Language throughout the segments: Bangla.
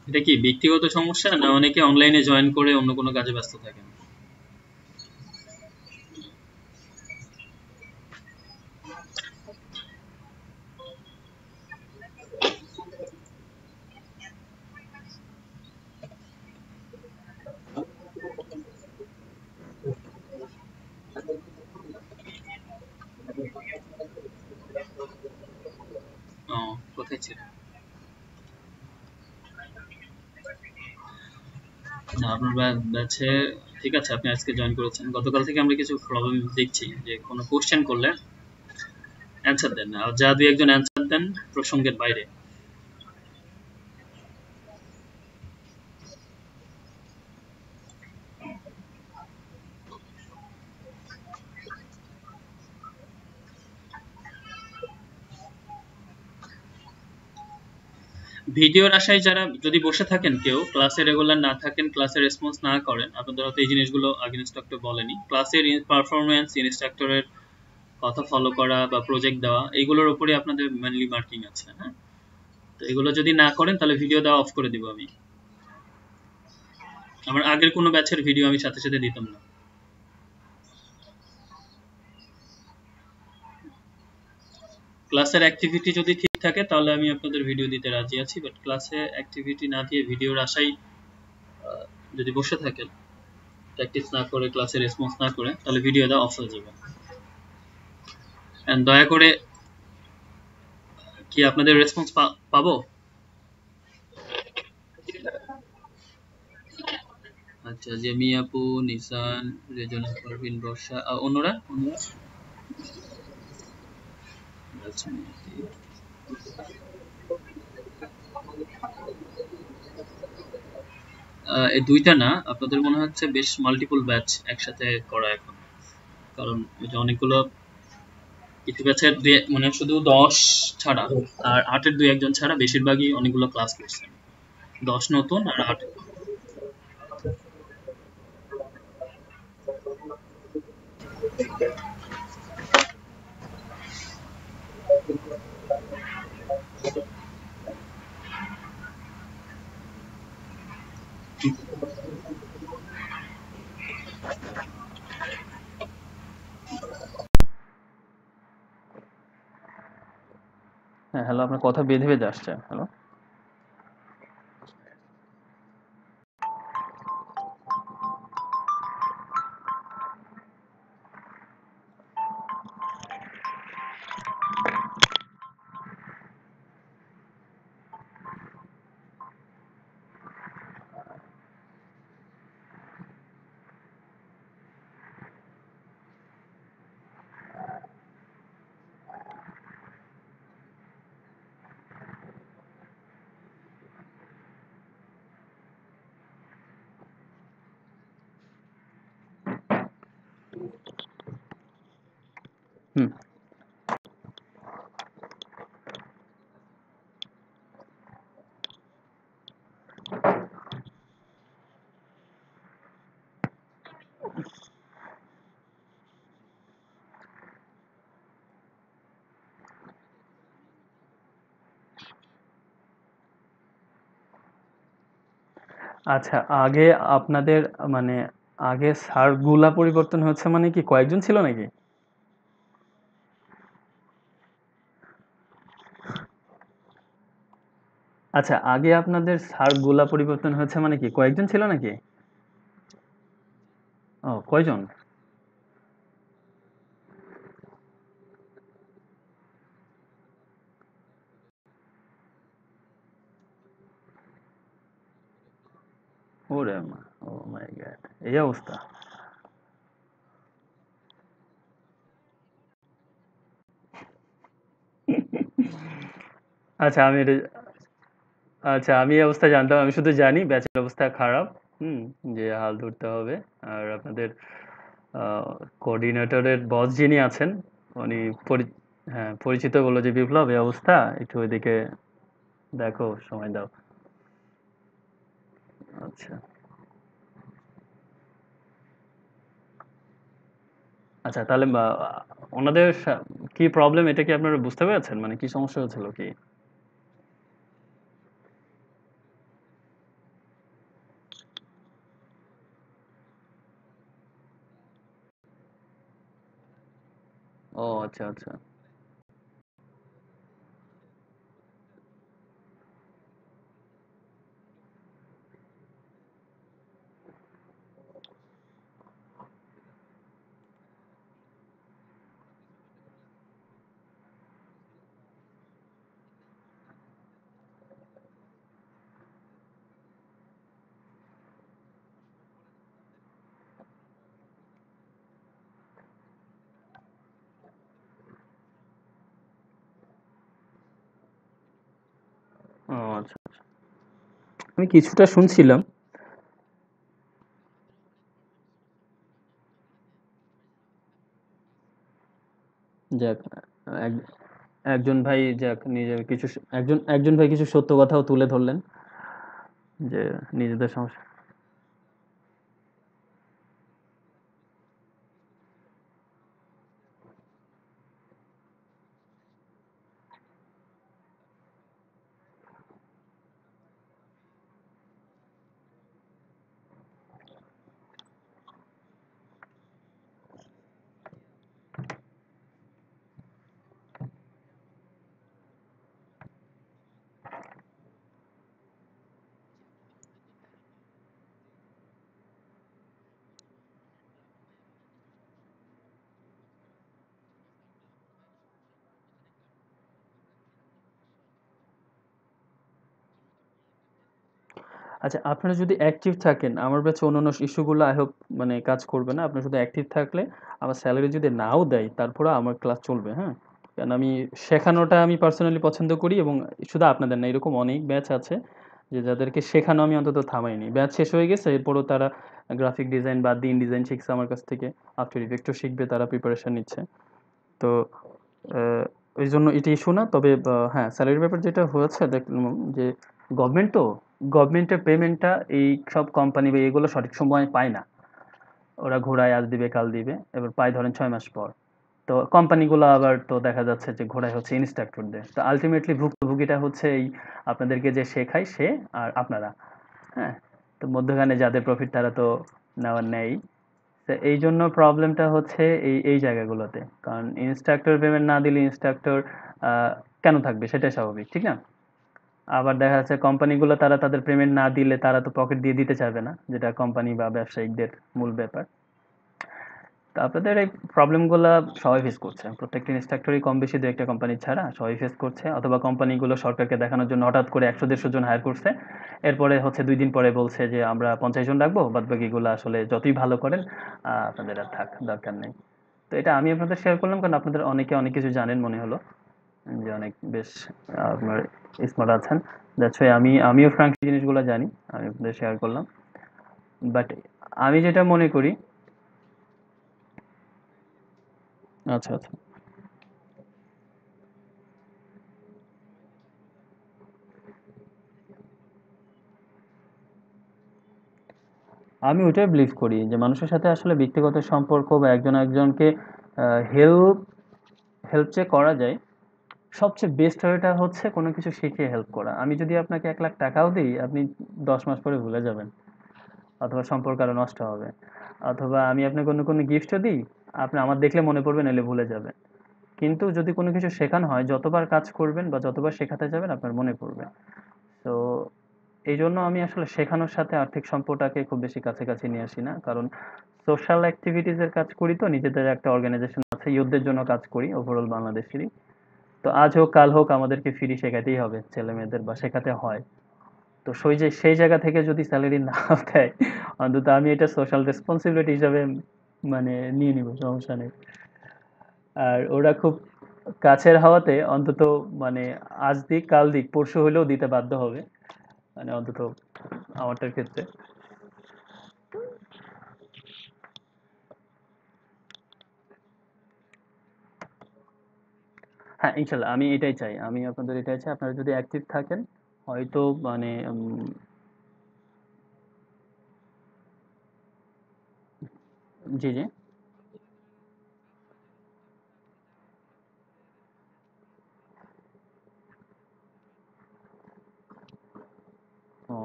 এটা কি ব্যক্তিগত সমস্যা, না অনেকে অনলাইনে জয়েন করে অন্য কোনো কাজে ব্যস্ত থাকেন? ও, কোথায় ছিল? না, আপনার ব্যাচে ঠিক আছে, আপনি আজকে জয়েন করেছেন। গতকাল থেকে আমরা কিছু প্রবলেম দেখছি যে কোনো কোশ্চেন করলে অ্যান্সার দেন না, আর যা দুই একজন অ্যান্সার দেন প্রসঙ্গের বাইরে। ভিডিওর আশায় যারা যদি বসে থাকেন, কেউ ক্লাসে রেগুলার না থাকেন, ক্লাসে রেসপন্স না করেন, আপনাদের হয়তো এই জিনিসগুলো আগে ইনস্ট্রাক্টর বলেনি। ক্লাসের পারফরমেন্স, ইনস্ট্রাক্টরের কথা ফলো করা বা প্রজেক্ট দেওয়া, এইগুলোর উপরে আপনাদের মেনলি মার্কিং আছে। হ্যাঁ, তো এগুলো যদি না করেন তাহলে ভিডিও দেওয়া অফ করে দিব আমি। আমার আগের কোনো ব্যাচের ভিডিও আমি সাথে সাথে দিতাম না। ক্লাসের অ্যাক্টিভিটি যদি ঠিক থাকে তাহলে আমি আপনাদের ভিডিও দিতে রাজি আছি, বাট ক্লাসে অ্যাক্টিভিটি না দিয়ে ভিডিওর আশায় যদি বসে থাকেন, প্র্যাকটিস না করে, ক্লাসে রেসপন্স না করে, তাহলে ভিডিও দেওয়া অফ হয়ে যাবে। দয়া করে, কি আপনাদের রেসপন্স পাবো? আচ্ছা, জেমি আপু, নিসান, রেজনা, পারভিন, বর্ষা, অন্যরা অন্যরা রাজনীতি। এই দুইটা না, আপনাদের মনে হচ্ছে বেশ মাল্টিপল ব্যাচ একসাথে করা এখন। কারণ ওই যে অনেকগুলো, কিছু ব্যাচের মানে শুধু 10 ছাড়া আর 8-এর দুই একজন ছাড়া বেশিরভাগই অনেকগুলো ক্লাস করছেন। 10 নতুন আর 8। হ্যাঁ, হ্যালো, আপনার কথা বেঁধে বেঁধে আসছে। হ্যালো। হুম। আচ্ছা, আগে আপনাদের মানে আগে স্যারগুলা পরিবর্তন হচ্ছে মানে কি কয়েকজন ছিল নাকি? আচ্ছা, আগে আপনাদের স্যারগুলা পরিবর্তন হচ্ছে মানে কি কয়েকজন ছিল নাকি? ও, কয়জন? ওরে মা, ও মাই গড, এই অবস্থা! আচ্ছা, আচ্ছা, আমি এই অবস্থা জানতাম। আমি শুধু জানি ব্যাচের অবস্থা খারাপ। হুম, যে হাল ধরতে হবে। আর আপনাদের কোঅর্ডিনেটরের বস যিনি আছেন, উনি হ্যাঁ, পরিচিত বললো যে বিপ্লব এই অবস্থা, একটু ওইদিকে দেখো, সময় দাও। আচ্ছা। আচ্ছা, তাহলে ওনাদের কি প্রবলেম, এটা কি আপনারা বুঝতে পেরেছেন? মানে কি সমস্যা হচ্ছিল কি? ও আচ্ছা আচ্ছা। ও আচ্ছা আচ্ছা। আমি কিছুটা শুনছিলাম। যাক, এক- একজন ভাই যাক নিজের কিছু একজন একজন ভাই কিছু সত্য কথাও তুলে ধরলেন যে নিজেদের সমস্যা। আচ্ছা, আপনারা যদি অ্যাক্টিভ থাকেন, আমার কাছে অন্যান্য ইস্যুগুলো আই হোপ মানে কাজ করবে না। আপনারা শুধু অ্যাক্টিভ থাকলে আমার স্যালারি যদি নাও দেয় তারপরেও আমার ক্লাস চলবে, হ্যাঁ? কারণ আমি শেখানোটা আমি পার্সোনালি পছন্দ করি, এবং শুধু আপনাদের না, এরকম অনেক ব্যাচ আছে যে যাদেরকে শেখানো আমি অন্তত থামাইনি। ব্যাচ শেষ হয়ে গেছে, এরপরও তারা গ্রাফিক ডিজাইন বাদ দিয়ে ডিজাইন শিখছে আমার কাছ থেকে। আফটার ইফেক্টও শিখবে, তারা প্রিপারেশন নিচ্ছে। তো আহ, ওই জন্য এটা ইস্যু না। তবে হ্যাঁ, স্যালারির ব্যাপার যেটা হয়েছে দেখলাম যে গভর্নমেন্ট তো, গভর্নমেন্টের পেমেন্টটা এই সব কোম্পানি বা এগুলো সঠিক সময় পায় না। ওরা ঘোড়ায় আজ দিবে কাল দিবে, এবার পায় ধরেন 6 মাস পর। তো কোম্পানিগুলো আবার তো দেখা যাচ্ছে যে ঘোড়ায় হচ্ছে ইনস্ট্রাক্টরদের। তো আলটিমেটলি ভুক্তভোগীটা হচ্ছে এই আপনাদেরকে যে শেখায় সে আর আপনারা, হ্যাঁ? তো মধ্যখানে যাদের প্রফিট তারা তো নেওয়ার নেই। তো এই জন্য প্রবলেমটা হচ্ছে এই এই জায়গাগুলোতে। কারণ ইনস্ট্রাক্টর পেমেন্ট না দিলে ইনস্ট্রাক্টর কেন থাকবে, সেটাই স্বাভাবিক, ঠিক না? আবার দেখা যাচ্ছে কোম্পানিগুলো তারা তাদের পেমেন্ট না দিলে তারা তো পকেট দিয়ে দিতে চাইবে না, যেটা কোম্পানি বা ব্যবসায়িকদের মূল ব্যাপার। তো আপনাদের এই প্রবলেমগুলো সবাই ফেস করছে, প্রত্যেকটা ইনস্ট্রাক্টরই কম বেশি দু একটা কোম্পানি ছাড়া সবাই ফেস করছে। অথবা কোম্পানিগুলো সরকারকে দেখানোর জন্য হঠাৎ করে 100-150 জন হায়ার করছে, এরপরে হচ্ছে 2 দিন পরে বলছে যে আমরা 50 জন রাখবো, বাদ বাকিগুলো আসলে যতই ভালো করেন আপনাদের আর থাক দরকার নেই। তো এটা আমি আপনাদের শেয়ার করলাম কারণ আপনাদের অনেকে অনেক কিছু জানেন মনে হলো, যে অনেক বেশ আপনার স্মার্ট আছেন। দ্যাটস ওয়াই আমিও ফ্রাঙ্কলি জিনিসগুলো জানি, আমি আপনাদের শেয়ার করলাম। বাট আমি যেটা মনে করি, আচ্ছা আচ্ছা, আমি ওইটাই বিলিভ করি যে মানুষের সাথে আসলে ব্যক্তিগত সম্পর্ক বা একজন একজনকে হেল্প হেল্প যে করা যায়, সবচেয়ে বেস্ট ওয়েটা হচ্ছে কোনো কিছু শিখিয়ে হেল্প করা। আমি যদি আপনাকে 1 লাখ টাকাও দিই, আপনি 10 মাস পরে ভুলে যাবেন, অথবা সম্পর্ক আরো নষ্ট হবে। অথবা আমি আপনাকে কোনো কোনো গিফটও দিই, আপনি আমার দেখলে মনে পড়বে, নাহলে ভুলে যাবেন। কিন্তু যদি কোনো কিছু শেখানো হয়, যতবার কাজ করবেন বা যতবার শেখাতে যাবেন আপনার মনে পড়বে। তো এই জন্য আমি আসলে শেখানোর সাথে আর্থিক সম্পদটাকে খুব বেশি কাছাকাছি নিয়ে আসি না। কারণ সোশ্যাল অ্যাক্টিভিটিস এর কাজ করি, তো নিজেদের একটা অর্গানাইজেশন আছে, ইউথদের জন্য কাজ করি ওভারঅল বাংলাদেশেরই। তো আজ হোক কাল হোক আমাদেরকে ফ্রি শেখাতেই হবে ছেলে মেয়েদের, বা শেখাতে হয়। তো সেই জায়গা থেকে যদি স্যালারি না দেয়, অন্তত আমি এটা সোশ্যাল রেসপন্সিবিলিটি হিসাবে মানে নিয়ে নিব, সমস্যা নেই। আর ওরা খুব কাছের হওয়াতে অন্তত মানে আজ দিক কাল দিক পরশু হলেও দিতে বাধ্য হবে, মানে অন্তত আমারটার ক্ষেত্রে। হ্যাঁ, ইনশাল্লাহ আমি এটাই চাই, আমি আপনাদের এটাই চাই। আপনারা যদি অ্যাক্টিভ থাকেন হয়তো মানে জি জি। ও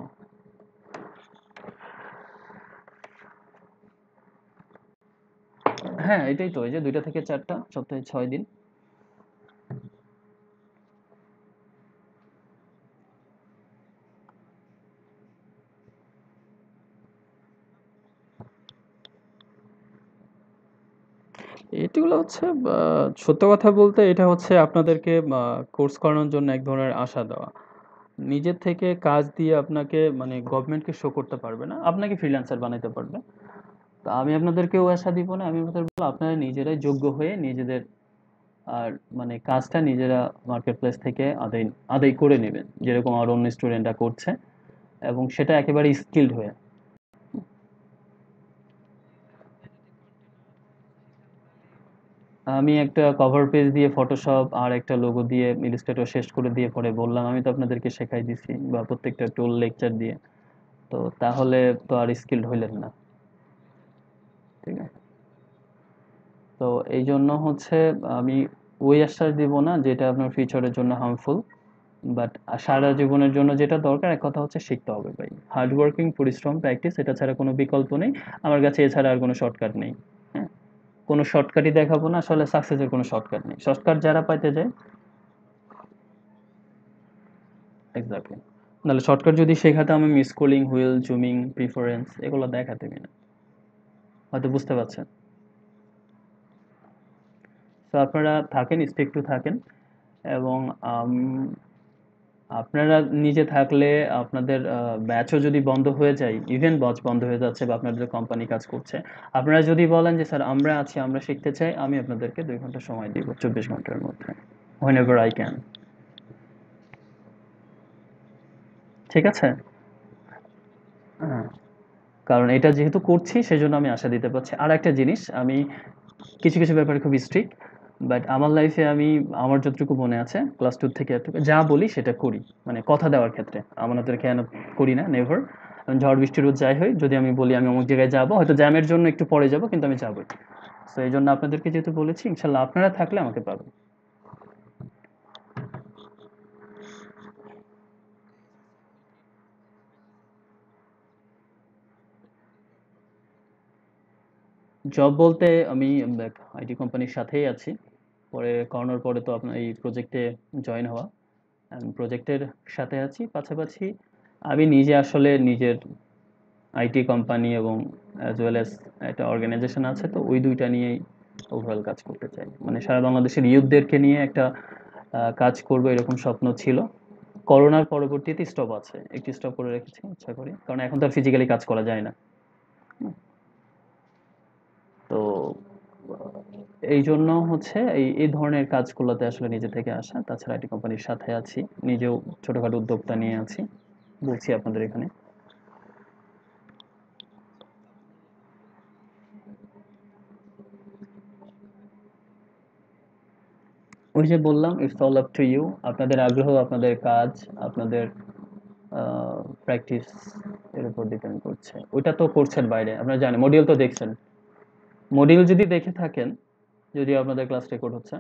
হ্যাঁ এটাই তো, এই যে 2টা থেকে 4টা, সপ্তাহে 6 দিন। এগুলো হচ্ছে সত্য কথা বলতে এটা হচ্ছে আপনাদেরকে কোর্স করানোর জন্য এক ধরনের আশা দেওয়া। নিজের থেকে কাজ দিয়ে আপনাকে মানে গভর্নমেন্টকে শো করতে পারবে না, আপনাকে ফ্রিল্যান্সার বানাইতে পারবে। তো আমি আপনাদেরকেও আশা দিব না, আমি আপনাদের বলবো আপনারা নিজেরাই যোগ্য হয়ে নিজেদের আর মানে কাজটা নিজেরা মার্কেট প্লেস থেকে আদায় আদায় করে নেবেন, যেরকম আর অন্য স্টুডেন্টরা করছে, এবং সেটা একেবারে স্কিল্ড হয়ে। আমি একটা কভার পেজ দিয়ে ফটোশপ আর একটা লোগো দিয়ে ইলাস্ট্রেটর শেষ করে দিয়ে পরে বললাম আমি তো আপনাদেরকে শেখাই দিছি, বা প্রত্যেকটা টুল লেকচার দিয়ে, তো তাহলে তো আর স্কিলড হইলেন না। ঠিক আছে, তো এই জন্য হচ্ছে আমি ওই আশ্বাস দিব না যেটা আপনার ফিউচারের জন্য হার্মফুল, বাট সারা জীবনের জন্য যেটা দরকার এক কথা হচ্ছে শিখতে হবে ভাই। হার্ড ওয়ার্কিং, পরিশ্রম, প্র্যাকটিস, এটা ছাড়া কোনো বিকল্প নেই। আমার কাছে এছাড়া আর কোনো শর্টকাট নেই। হ্যাঁ, কোনো শর্টকাটই দেখাবো না, আসলে সাকসেসের কোনো শর্টকাট নেই, শর্টকাট যারা পাইতে যায়। এক্স্যাক্টলি, নাহলে শর্টকাট যদি শেখাতাম আমি স্কুলিং, হুইল, জুমিং, প্রিফারেন্স এগুলো দেখাতে না। হয়তো বুঝতে পারছেন। তো আপনারা থাকেন, স্টিক টু থাকেন, এবং আম, আপনারা নিজে থাকলে আপনাদের ব্যাচও যদি বন্ধ হয়ে যায়, ইভেন্ট ব্যাচ বন্ধ হয়ে যাচ্ছে বা আপনাদের কোম্পানি কাজ করছে, আপনারা যদি বলেন যে স্যার আমরা আছি, আমরা শিখতে চাই, আমি আপনাদেরকে 2 ঘন্টা সময় দিব 24 ঘন্টার মধ্যে, whenever I can। ঠিক আছে। হ্যাঁ, কারণ এটা যেহেতু করছি সেজন্য আমি আশা দিতে পারছি। আর একটা জিনিস, আমি কিছু কিছু ব্যাপারে খুব স্ট্রিক্ট, বাট আমার লাইফে আমি আমার যতটুকু মনে আছে ক্লাস 2 থেকে এতটুকু যা বলি সেটা করি, মানে কথা দেওয়ার ক্ষেত্রে আমাদের কেন করি না, নেভার। ঝড় বৃষ্টি রোদ যাই হয়, যদি আমি বলি আমি অমুক জায়গায় যাবো, হয়তো জ্যামের জন্য একটু পরে যাবো, কিন্তু আমি যাবোই। তো এই জন্য আপনাদেরকে যেহেতু বলেছি, ইনশাল্লাহ আপনারা থাকলে আমাকে পাবেন। জব বলতে আমি আইটি কোম্পানির সাথেই আছি, পরে করোনার পরে তো আপনার এই প্রজেক্টে জয়েন হওয়া, প্রজেক্টের সাথে আছি, পাশাপাশি আমি নিজে আসলে নিজের আইটি কোম্পানি এবং অ্যাজ ওয়েল অ্যাজ একটা অর্গানাইজেশন আছে, তো ওই দুইটা নিয়েই ওভারঅল কাজ করতে চাই। মানে সারা বাংলাদেশের ইউথদেরকে নিয়ে একটা কাজ করব এরকম স্বপ্ন ছিল। করোনার পরবর্তীতে স্টপ আছে, একটু স্টপ করে রেখেছি ইচ্ছা করি, কারণ এখন তো আর ফিজিক্যালি কাজ করা যায় না। তো এই জন্য হচ্ছে এই এই ধরনের কাজগুলোতে আসলে নিজে থেকে আসা, তাছাড়া আইটি কোম্পানির সাথে আছি, নিজেও ছোটখাটো উদ্যোক্তা নিয়ে আছি, বলছি আপনাদের এখানে। ওই যে বললাম, it's all up to you, আপনাদের আগ্রহ, আপনাদের কাজ, আপনাদের প্র্যাকটিস এর উপর ডিপেন্ড করছে। ওইটা তো করছেন বাইরে, আপনারা জানেন, মডিউল তো দেখছেন। মডিউল যদি দেখে থাকেন, যদি আপনাদের ক্লাস রেকর্ড হচ্ছে,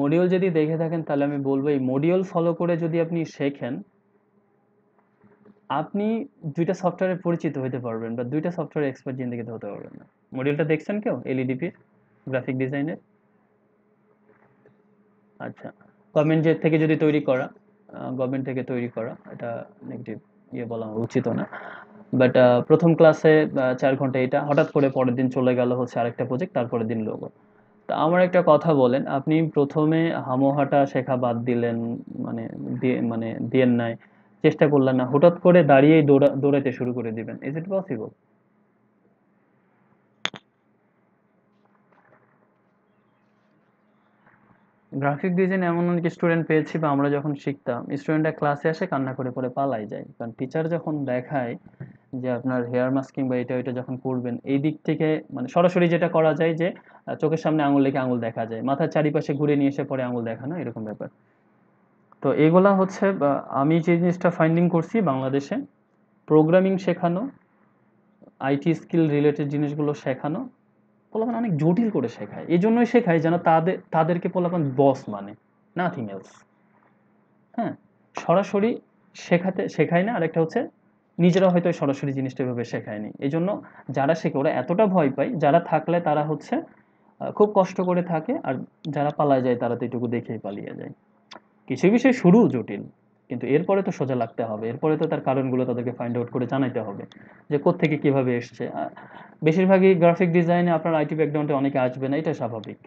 মডিউল যদি দেখে থাকেন তাহলে আমি বলবো এই মডিউল ফলো করে যদি আপনি শেখেন, আপনি 2টা সফটওয়্যারে পরিচিত হতে পারবেন, বা 2টা সফটওয়্যার এক্সপার্ট জিন্দেগিতে হতে পারবেন না। মডিউলটা দেখছেন কেউ এলইডিপির, গ্রাফিক ডিজাইনের? আচ্ছা, গভর্নমেন্ট থেকে যদি তৈরি করা, গভর্নমেন্ট থেকে তৈরি করা, এটা নেগেটিভ ইয়ে বলা আমার উচিত না। বাট প্রথম ক্লাসে 4 ঘন্টা এটা, হঠাৎ করে পরের দিন চলে গেল হচ্ছে আরেকটা প্রজেক্ট, তারপরের দিন লোগো। তা আমার একটা কথা বলেন, আপনি প্রথমে হামোহাঁটা শেখা বাদ দিলেন, মানে মানে দিয়েন নাই, চেষ্টা করলেন না, হঠাৎ করে দাঁড়িয়েই দৌড়াইতে শুরু করে দিবেন, is it possible? Graphic design এমন অনেক স্টুডেন্ট পেয়েছি, বা আমরা যখন শিখতাম স্টুডেন্টরা ক্লাসে আসে কান্না করে পরে পালাই যায়, কারণ টিচার যখন দেখায় যে আপনার হেয়ার মাস্কিং বা এটা ওইটা যখন করবেন, এই দিক থেকে মানে সরাসরি যেটা করা যায় যে চোখের সামনে আঙুল রেখে আঙুল দেখা যায়, মাথার চারিপাশে ঘুরে নিয়ে এসে পরে আঙুল দেখানো, এরকম ব্যাপার। তো এগুলা হচ্ছে আমি যে জিনিসটা ফাইন্ডিং করছি বাংলাদেশে, প্রোগ্রামিং শেখানো, আইটি স্কিল রিলেটেড জিনিসগুলো শেখানো, পোলাপান অনেক জটিল করে শেখায়, এই জন্যই শেখায় যেন তাদেরকে পোলাপান বস মানে, নাথিং এলস। হ্যাঁ, সরাসরি শেখায় না, আরেকটা হচ্ছে নিজেরা হয়তো ওই সরাসরি জিনিসটা এভাবে শেখায়নি, এই জন্য যারা শেখে ওরা এতটা ভয় পায়, যারা থাকলে তারা হচ্ছে খুব কষ্ট করে থাকে, আর যারা পালায় যায় তারা তো এটুকু দেখেই পালিয়ে যায়। কিছু বিষয় শুরু জটিল, কিন্তু এরপরে তো সোজা লাগতে হবে, এরপরে তো তার কারণগুলো তাদেরকে ফাইন্ড আউট করে জানাইতে হবে যে কোত্থেকে কিভাবে এসছে। বেশিরভাগই গ্রাফিক ডিজাইনে আপনার আইটি ব্যাকগ্রাউন্ডে অনেকে আসবে না, এটা স্বাভাবিক।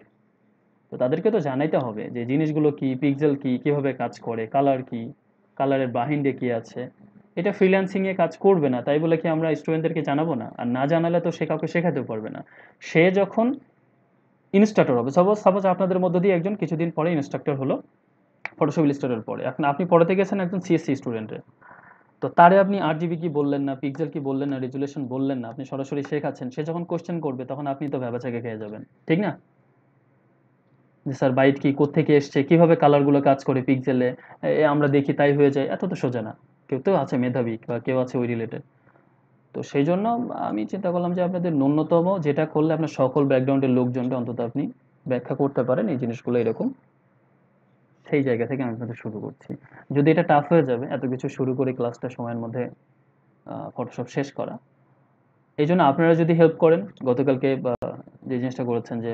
তো তাদেরকে তো জানাইতে হবে যে জিনিসগুলো কি, পিক্সেল কি, কিভাবে কাজ করে, কালার কি, কালারের বাহিরে কি আছে। এটা ফ্রিল্যান্সিং এ কাজ করবে না তাই বলে কি আমরা স্টুডেন্টদেরকে জানাবো না? আর না জানালে তো সে কাউকে শেখাতেও পারবে না। সে যখন ইনস্ট্রাক্টর হবে, সাপোজ সাপোজ আপনাদের মধ্য দিয়ে একজন কিছুদিন পরে ইনস্ট্রাক্টর হলো ফটোশপ ইলাস্ট্রেটর পরে, এখন আপনি পড়াতে গেছেন একজন সিএসসি স্টুডেন্টের, তো তারে আপনি আরজিবি কি বললেন না, পিক্সেল কি বললেন না, রেজুলেশন বললেন না, আপনি সরাসরি শেখাচ্ছেন, সে যখন কোশ্চেন করবে তখন আপনি তো ভ্যাবাচাকে খেয়ে যাবেন, ঠিক না? যে স্যার বাইট কি, কোত্থেকে এসছে, কিভাবে কালারগুলো কাজ করে পিক্সেলে, আমরা দেখি তাই হয়ে যায়, এত তো সোজা না। কেউ তো আছে মেধাবী বা কেউ আছে ওই রিলেটেড। তো সেই জন্য আমি চিন্তা করলাম যে আপনাদের ন্যূনতম যেটা করলে আপনার সকল ব্যাকগ্রাউন্ডের লোকজনটা অন্তত আপনি ব্যাখ্যা করতে পারেন এই জিনিসগুলো এরকম, সেই জায়গা থেকে আমি আপনাদের শুরু করছি। যদি এটা টাফ হয়ে যাবে এত কিছু শুরু করে ক্লাসটা সময়ের মধ্যে ফটোশপ শেষ করা, এই জন্য আপনারা যদি হেল্প করেন, গতকালকে যে জিনিসটা করেছেন যে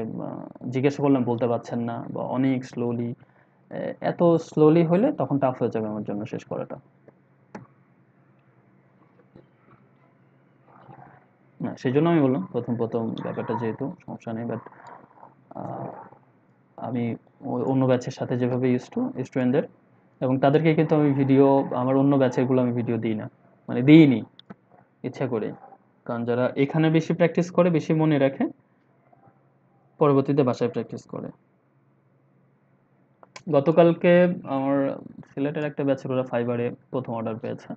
জিজ্ঞাসা করলাম বলতে পারছেন না বা অনেক স্লোলি, এত স্লোলি হলে তখন টাফ হয়ে যাবে আমার জন্য শেষ করাটা। না সেই জন্য আমি বললাম প্রথম প্রথম ব্যাপারটা যেহেতু সমস্যা নেই, বাট আমি অন্য ব্যাচের সাথে যেভাবে ইউজ টু স্টুডেন্টদের, এবং তাদেরকে কিন্তু আমি ভিডিও, আমার অন্য ব্যাচেরগুলো আমি ভিডিও দিই না, মানে দিইনি ইচ্ছা করে। কারণ যারা এখানে বেশি প্র্যাকটিস করে, বেশি মনে রাখে, পরবর্তীতে বাসায় প্র্যাকটিস করে। গতকালকে আমার সিলেটের একটা ব্যাচের ওরা ফাইবারে প্রথম অর্ডার পেয়েছে,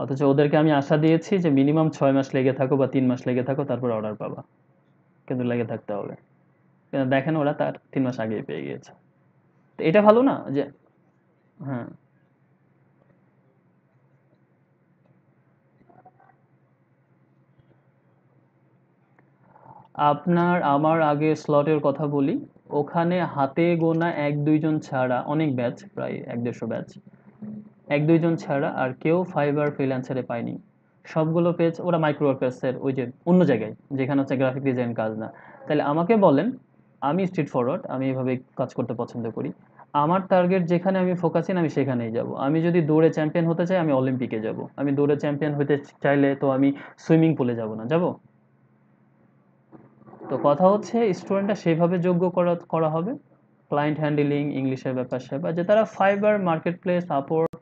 অথচ ওদেরকে আমি আশা দিয়েছি যে মিনিমাম 6 মাস লেগে থাকো বা 3 মাস লেগে থাকো তারপর অর্ডার পাবা, কিন্তু লেগে থাকতে হবে। কিন্তু দেখেন ওরা তার 3 মাস আগেই পেয়ে গিয়েছে। তো এটা ভালো না যে, হ্যাঁ, আপনার আমার আগে স্লটের কথা বলি, ওখানে হাতে গোনা 1-2 জন ছাড়া, অনেক ব্যাচ প্রায় 1-150 ব্যাচ, 1-2 জন ছাড়া আর কেউ ফাইবার ফ্রিল্যান্সারে পায়নি। সবগুলো পেজ ওরা মাইক্রো ওয়ার্কার্সের ওই যে অন্য জায়গায়, যেখানে হচ্ছে গ্রাফিক ডিজাইন কাজ না। তাহলে আমাকে বলেন, আমি স্ট্রিট ফরওয়ার্ড, আমি এভাবে কাজ করতে পছন্দ করি, আমার টার্গেট যেখানে আমি ফোকাসিন আমি সেখানেই যাব। আমি যদি দৌড়ে চ্যাম্পিয়ন হতে চাই আমি অলিম্পিকে যাব, আমি দৌড়ে চ্যাম্পিয়ন হতে চাইলে তো আমি সুইমিং পুলে যাব না, যাব? তো কথা হচ্ছে স্টুডেন্টটা সেভাবে যোগ্য করা করা হবে, ক্লায়েন্ট হ্যান্ডলিং, ইংলিশের ব্যাপার স্যাপার, যে তারা ফাইবার, মার্কেট প্লেস, আপওয়ার্ক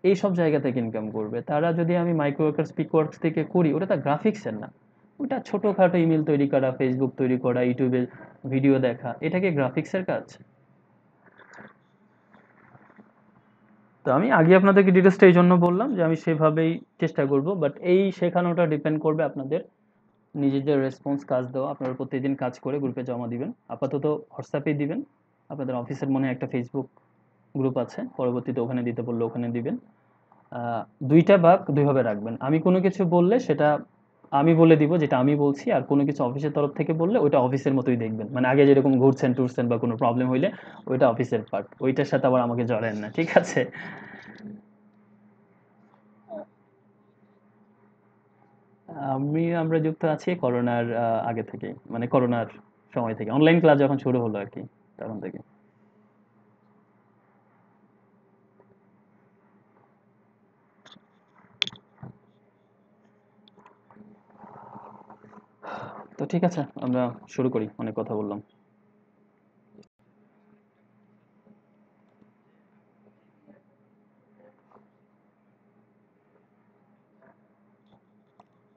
এইসব জায়গা থেকে ইনকাম করবে। তারা যদি আমি মাইক্রো ওয়ার্কার, স্পিক ওয়ার্কস থেকে করি, ওটা তো গ্রাফিক্সের না, ওটা ছোটোখাটো ইমেল তৈরি করা, ফেসবুক তৈরি করা, ইউটিউবে ভিডিও দেখা, এটা কি গ্রাফিক্সের কাজ? তো আমি আগে আপনাদেরকে ডিটেলসটা এই জন্য বললাম যে আমি সেভাবেই চেষ্টা করব, বাট এই শেখানোটা ডিপেন্ড করবে আপনাদের নিজেদের রেসপন্স, কাজ দেওয়া, আপনারা প্রতিদিন কাজ করে গ্রুপে জমা দিবেন, আপাতত হোয়াটসঅ্যাপেই দিবেন। আপনাদের অফিসের মনে হয় একটা ফেসবুক গ্রুপ আছে, পরবর্তীতে ওখানে দিতে বললে ওখানে দিবেন। আহ, দুইটা ভাগ দুইভাবে রাখবেন, আমি কোনো কিছু বললে সেটা আমি বলে দিব যেটা আমি বলছি, আর কোনো কিছু অফিসের তরফ থেকে বললে ওইটা অফিসের মতোই দেখবেন, মানে আগে যেরকম ঘুরছেন টুরছেন বা কোনো প্রবলেম হইলে ওইটা অফিসের পার্ট, ওইটার সাথে আবার আমাকে জড়েন না, ঠিক আছে? আমরা যুক্ত আছি করোনার আগে থেকে, মানে করোনার সময় থেকে, অনলাইন ক্লাস যখন শুরু হলো আর কি, তখন থেকে। তো ঠিক আছে, আমরা শুরু করি, অনেক কথা বললাম।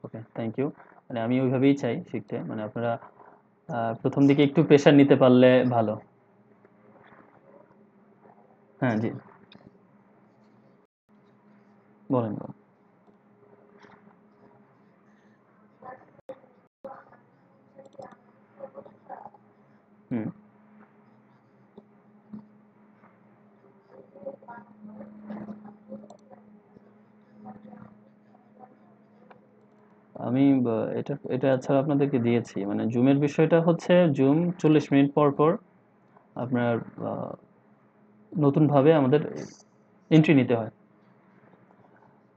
ওকে, থ্যাংক ইউ। মানে আমি ওইভাবেই চাই শিখতে, মানে আপনারা প্রথম দিকে একটু প্রেশার নিতে পারলে ভালো। হ্যাঁ, জি, বলেন বলেন। হুম। আমি এটা এটা ছাড়া আপনাদেরকে দিয়েছি, মানে জুমের বিষয়টা হচ্ছে জুম 40 মিনিট পর পর আপনার নতুন ভাবে আমাদের এন্ট্রি নিতে হয়।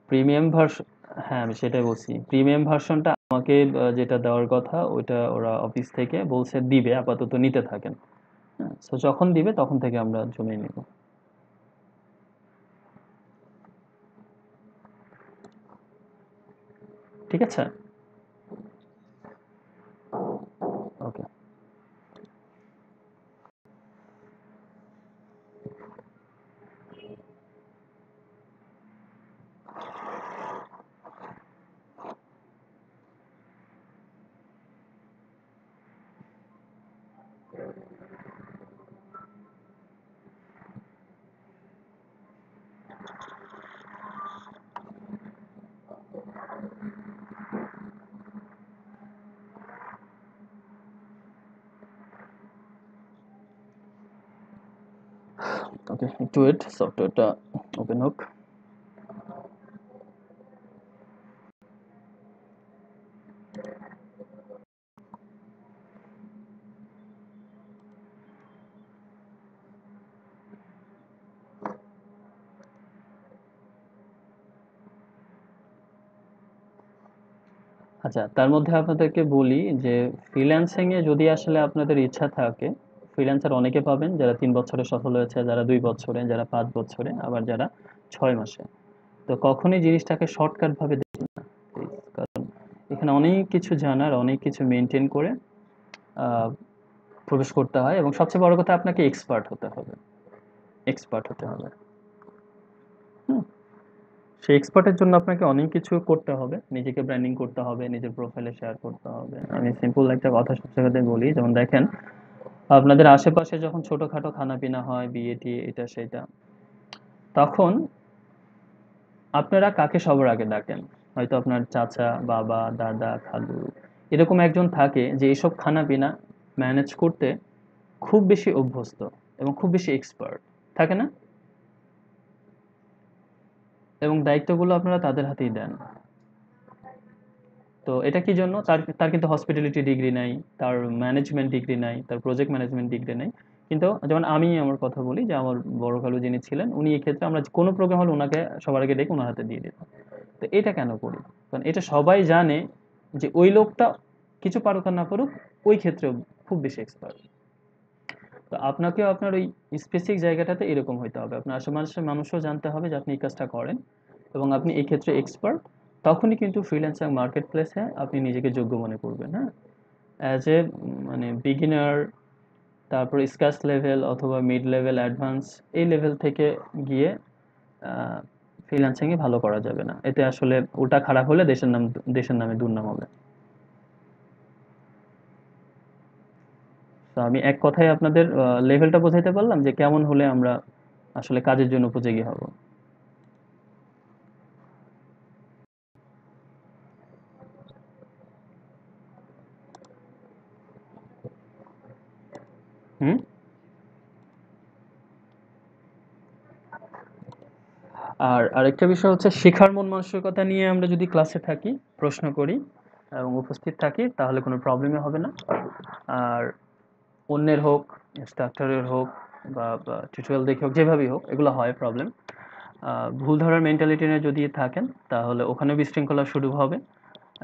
প্রিমিয়াম ভার্সন, হ্যাঁ আমি সেটাই বলছি, প্রিমিয়াম ভার্সনটা আমাকে যেটা দেওয়ার কথা ওইটা ওরা অফিস থেকে বলছে দিবে, আপাতত নিতে থাকেন। হ্যাঁ, তো যখন দিবে তখন থেকে আমরা জমিয়ে নিব। ঠিক আছে, ওকে। ওকে, একটু ওয়েট, সফটওয়্যারটা ওপেন হোক। আচ্ছা, তার মধ্যে আপনাদেরকে বলি যে ফ্রিল্যান্সিং এ যদি আসলে আপনাদের ইচ্ছা থাকে, ফ্রিল্যান্সার অনেকে পাবেন যারা 3 বছরে সফল হয়েছে, যারা 2 বছরে, যারা 5 বছরে, আবার যারা 6 মাসে। তো কখনোই জিনিসটাকে শর্টকাট ভাবে দেখবেন না প্লিজ, কারণ এখানে অনেক কিছু জানার, অনেক কিছু মেনটেন করে আহ, প্রবেশ করতে হয়, এবং সবচেয়ে বড় কথা আপনাকে এক্সপার্ট হতে হবে, এক্সপার্ট হতে হবে। হুম, সেই এক্সপার্টের জন্য আপনাকে অনেক কিছু করতে হবে, নিজেকে ব্র্যান্ডিং করতে হবে, নিজের প্রোফাইলে শেয়ার করতে হবে। আমি সিম্পল একটা কথা সব জায়গাতে বলি, যেমন দেখেন আপনাদের আশেপাশে যখন ছোটখাটো খানাপিনা হয়, বিয়ে টিয়ে এটা সেটা, তখন আপনারা কাকে সবার আগে ডাকেন? হয়তো আপনার চাচা, বাবা, দাদা, খালু, এরকম একজন থাকে যে এসব খানাপিনা ম্যানেজ করতে খুব বেশি অভ্যস্ত এবং খুব বেশি এক্সপার্ট, থাকে না? এবং দায়িত্বগুলো আপনারা তাদের হাতেই দেন। তো এটা কি জন্য? তার তার কিন্তু হসপিটালিটি ডিগ্রি নাই, তার ম্যানেজমেন্ট ডিগ্রি নাই, তার প্রজেক্ট ম্যানেজমেন্ট ডিগ্রি নাই। কিন্তু যেমন আমি আমার কথা বলি যে আমার বড় খালু যিনি ছিলেন, উনি এক্ষেত্রে আমরা কোনো প্রোগ্রাম হলে ওনাকে সবার আগে ডেকে ওনার হাতে দিয়ে দিতাম। তো এটা কেন করি? কারণ এটা সবাই জানে যে ওই লোকটা কিছু পারুক আর না পারুক, ওই ক্ষেত্রে খুব বেশি এক্সপার্ট। তো আপনাকেও আপনার ওই স্পেসিফিক জায়গাটাতে এরকম হইতে হবে, আপনার আশেপাশের মানুষও জানতে হবে যে আপনি এই কাজটা করেন এবং আপনি এই ক্ষেত্রে এক্সপার্ট। তখনই কিন্তু ফ্রিল্যান্সার মার্কেট প্লেসে আপনি নিজেকে যোগ্য মনে করবেন। হ্যাঁ, অ্যাজ এ মানে বিগিনার, তারপর স্ক্র্যাচ লেভেল অথবা মিড লেভেল, অ্যাডভান্স, এই লেভেল থেকে গিয়ে ফ্রিল্যান্সিং এ ভালো করা যাবে না। এতে আসলে ওটা খারাপ হলে দেশের নামে দুর্নাম হবে। তো আমি এক কথায় আপনাদের লেভেলটা বোঝাইতে পারলাম যে কেমন হলে আমরা আসলে কাজের জন্য উপযোগী হব। হুম। আর আরেকটা বিষয় হচ্ছে, শেখার মন মানসিকতা নিয়ে আমরা যদি ক্লাসে থাকি, প্রশ্ন করি এবং উপস্থিত থাকি, তাহলে কোনো প্রবলেমই হবে না। আর অন্যের হোক, ইনস্ট্রাক্টরের হোক, বা টিউটোরিয়াল দেখে হোক, যেভাবেই হোক, এগুলো হয় প্রবলেম। ভুল ধরার মেন্টালিটি নিয়ে যদি থাকেন, তাহলে ওখানে বিশৃঙ্খলা শুরু হবে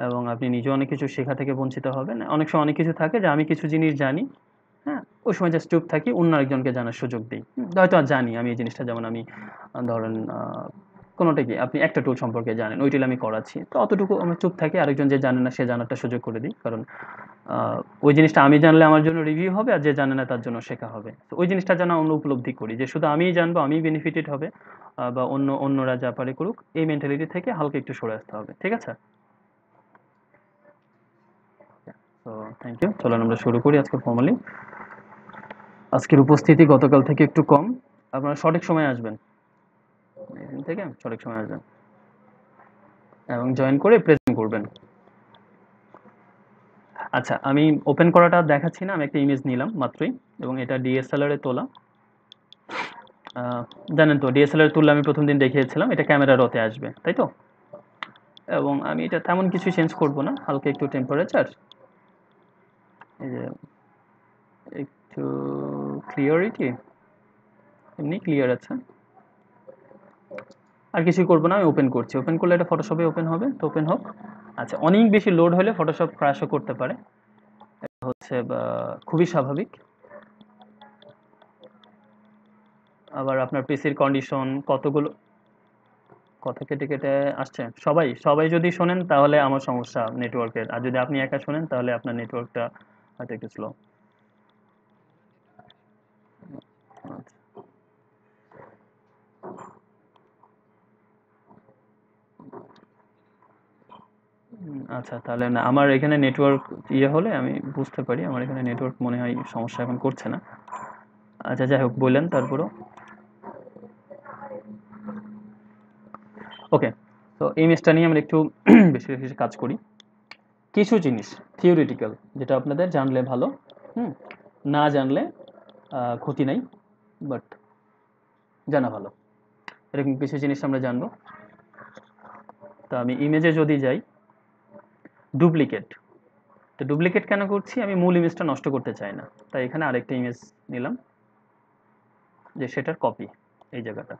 এবং আপনি নিজে অনেক কিছু শেখা থেকে বঞ্চিত হবেন। অনেক সময় অনেক কিছু থাকে যে আমি কিছু জিনিস জানি, হ্যাঁ, ওই সময় জাস্ট চুপ থাকি, অন্য আরেকজনকে জানার সুযোগ দিই। হয়তো আর জানি আমি এই জিনিসটা, যেমন আমি ধরেন কোনোটা কি আপনি একটা টুল সম্পর্কে জানেন, ওই টুল আমি করাচ্ছি, তো অতটুকু আমি চুপ থাকি, আরেকজন যে জানে না সে জানারটা সুযোগ করে দিই। কারণ ওই জিনিসটা আমি জানলে আমার জন্য রিভিউ হবে, আর যে জানে না তার জন্য শেখা হবে। তো ওই জিনিসটা যেন আমরা উপলব্ধি করি যে শুধু আমিই জানবো, আমিই বেনিফিটেড হবে, বা অন্যরা যা পারে করুক, এই মেন্টালিটি থেকে হালকা একটু সরে আসতে হবে। ঠিক আছে? তো থ্যাংক ইউ, চলুন আমরা শুরু করি আজকে ফর্মালি। আজকের উপস্থিতি গতকাল থেকে একটু কম, আপনারা সঠিক সময়ে আসবেন, এদিন থেকে সঠিক সময়ে আসবেন এবং জয়েন করে প্রেজেন্ট করবেন। আচ্ছা, আমি ওপেন করাটা দেখাচ্ছি না, আমি একটা ইমেজ নিলাম মাত্রই, এবং এটা ডিএসএলআর এ তোলা। আহ, জানেন তো ডিএসএলআর তুললে আমি প্রথম দিন দেখিয়েছিলাম এটা ক্যামেরা রতে আসবে, তাই তো? এবং আমি এটা তেমন কিছু চেঞ্জ করব না, হালকা একটু টেম্পারেচার, এই যে একটু ক্লিয়ারিটি, এমনি ক্লিয়ার আছে। আর কিছুই করবো না, আমি ওপেন করছি। ওপেন করলে এটা ফটোশপে ওপেন হবে, তো ওপেন হোক। আচ্ছা, অনেক বেশি লোড হলে ফটোশপ ক্র্যাশও করতে পারে, হচ্ছে খুবই স্বাভাবিক। আবার আপনার পিসির কন্ডিশন কতগুলো, কথা কেটে কেটে আসছে। সবাই সবাই যদি শোনেন তাহলে আমার সমস্যা নেটওয়ার্কের, আর যদি আপনি একা শোনেন তাহলে আপনার নেটওয়ার্কটা হয়তো একটু স্লো। আচ্ছা, তাহলে না, আমার এখানে নেটওয়ার্ক ইয়ে হলে আমি বুঝতে পারি, আমার এখানে নেটওয়ার্ক মনে হয় সমস্যা এখন করছে না। আচ্ছা, যাই হোক, বললেন তারপরও। ওকে, তো এই ইমেজটা নিয়ে আমরা একটু বেশি বেশি কাজ করি। কিছু জিনিস থিওরিটিক্যাল, যেটা আপনাদের জানলে ভালো, হুম, না জানলে ক্ষতি নাই, বাট জানা ভালো। এরকম কিছু জিনিস আমরা জানবো। তো আমি ইমেজে যদি যাই, ডুপ্লিকেট। তো ডুপ্লিকেট কেন করছি? আমি মূল ইমেজটা নষ্ট করতে চাই না, তাই এখানে আরেকটা ইমেজ নিলাম, যে সেটার কপি। এই জায়গাটা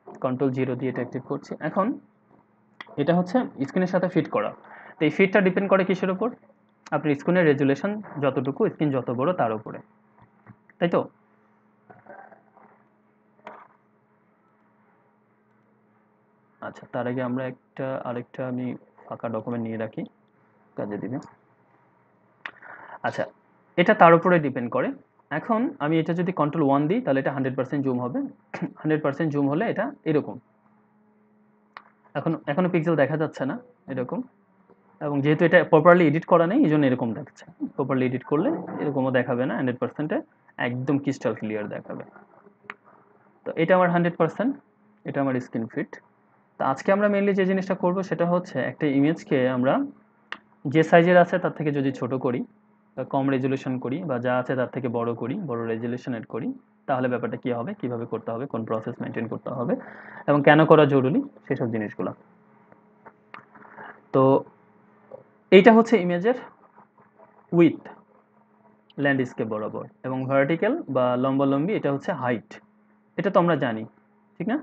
Ctrl 0 দিয়ে এটা অ্যাক্টিভ করছি। এখন এটা হচ্ছে স্ক্রিনের সাথে ফিট করা। তো এই ফিটটা ডিপেন্ড করে কিসের উপর? আপনার স্ক্রিনের রেজুলেশন যতটুকু, স্ক্রিন যত বড় তার উপরে, তাই তো? আচ্ছা, তার আগে আমরা আরেকটা আমি ফাঁকা ডকুমেন্ট নিয়ে রাখি, কাজে দিবে। আচ্ছা, এটা তার উপরে ডিপেন্ড করে। এখন আমি এটা যদি Ctrl 1 দিই তাহলে এটা 100% জুম হবে। 100% জুম হলে এটা এরকম, এখনো পিক্সেল দেখা যাচ্ছে না, এরকম। এবং যেহেতু এটা প্রপারলি এডিট করা নেই, এই জন্য এরকম দেখাচ্ছে। প্রপারলি এডিট করলে এরকমও দেখাবে না, 100%-এ একদম ক্রিস্টাল ক্লিয়ার দেখাবে। তো এটা আমার 100%, এটা আমার স্ক্রিন ফিট। তো আজকে আমরা মেইনলি যে জিনিসটা করব সেটা হচ্ছে একটা ইমেজকে আমরা যে সাইজের আছে তার থেকে যদি ছোট করি, বা কম রেজুলেশন করি, বা যা আছে তার থেকে বড় করি, বড় রেজুলেশন এড করি, তাহলে ব্যাপারটা কী হবে, কীভাবে করতে হবে, কোন প্রসেস মেনটেন করতে হবে, এবং কেন করা জরুরি, সেসব জিনিসগুলো। তো এইটা হচ্ছে ইমেজের উইথ, ল্যান্ডস্কেপ বরাবর, এবং ভার্টিক্যাল বা লম্বালম্বি এটা হচ্ছে হাইট। এটা তো আমরা জানি, ঠিক না?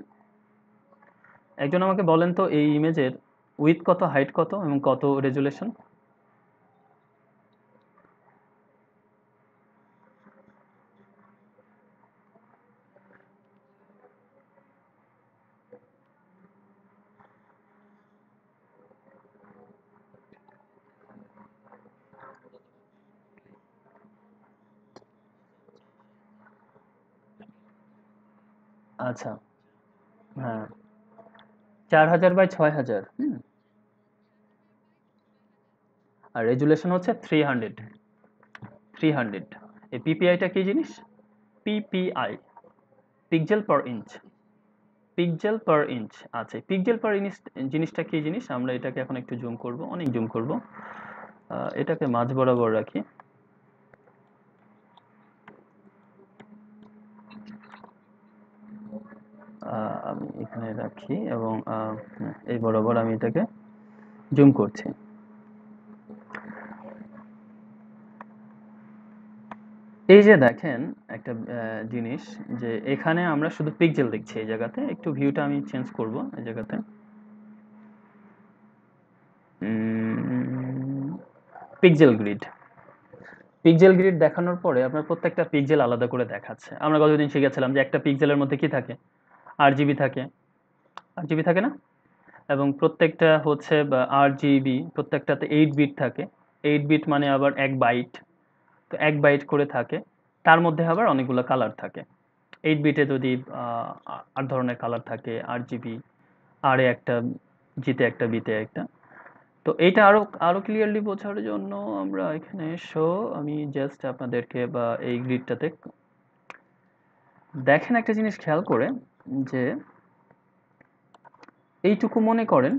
একজন আমাকে বলেন তো এই ইমেজের উইথ কত, হাইট কত, এবং কত রেজুলেশন? আচ্ছা, হ্যাঁ, 4000 বাই 6000। আর রেজুলেশন হচ্ছে 300। 300। এই পিপিআইটা কি জিনিস? পিপিআই, পিক্সেল পার ইঞ্চ। পিক্সেল পার ইঞ্চ। আচ্ছা, পিক্সেল পার ইঞ্চ জিনিসটা কি জিনিস? আমরা এটাকে এখন একটু জুম করব, অনেক জুম করব। এটাকে মাঝ বরাবর রাখি। আমি এখানে রাখি, এবং এই বরাবর আমি এটাকে জুম করছি। এই যে দেখেন একটা জিনিস, যে এখানে আমরা শুধু পিক্সেল দেখছি। এই জায়গাতে একটু ভিউটা আমি চেঞ্জ করব, এই জায়গাতে পিক্সেল গ্রিড। পিক্সেল গ্রিড দেখানোর পরে আপনার প্রত্যেকটা পিক্সেল আলাদা করে দেখাচ্ছে। আমরা কতদিন শিখেছিলাম যে একটা পিক্সেলের মধ্যে কি থাকে? 8 জিবি থাকে। 8 জিবি থাকে না? এবং প্রত্যেকটা হচ্ছে 8 জিবি, প্রত্যেকটাতে 8 বিট থাকে। 8 বিট মানে আবার 1 বাইট। তো 1 বাইট করে থাকে, তার মধ্যে আবার অনেকগুলো কালার থাকে। 8 বিটে যদি 8 ধরনের কালার থাকে, 8 জিবি, আর একটা, জিতে একটা, বিতে একটা। তো এইটা আরো আরো ক্লিয়ারলি বোঝার জন্য আমরা এখানে আমি জাস্ট আপনাদেরকে এই গ্রিডটাতে দেখেন একটা জিনিস খেয়াল করে, যে এইটুকু মনে করেন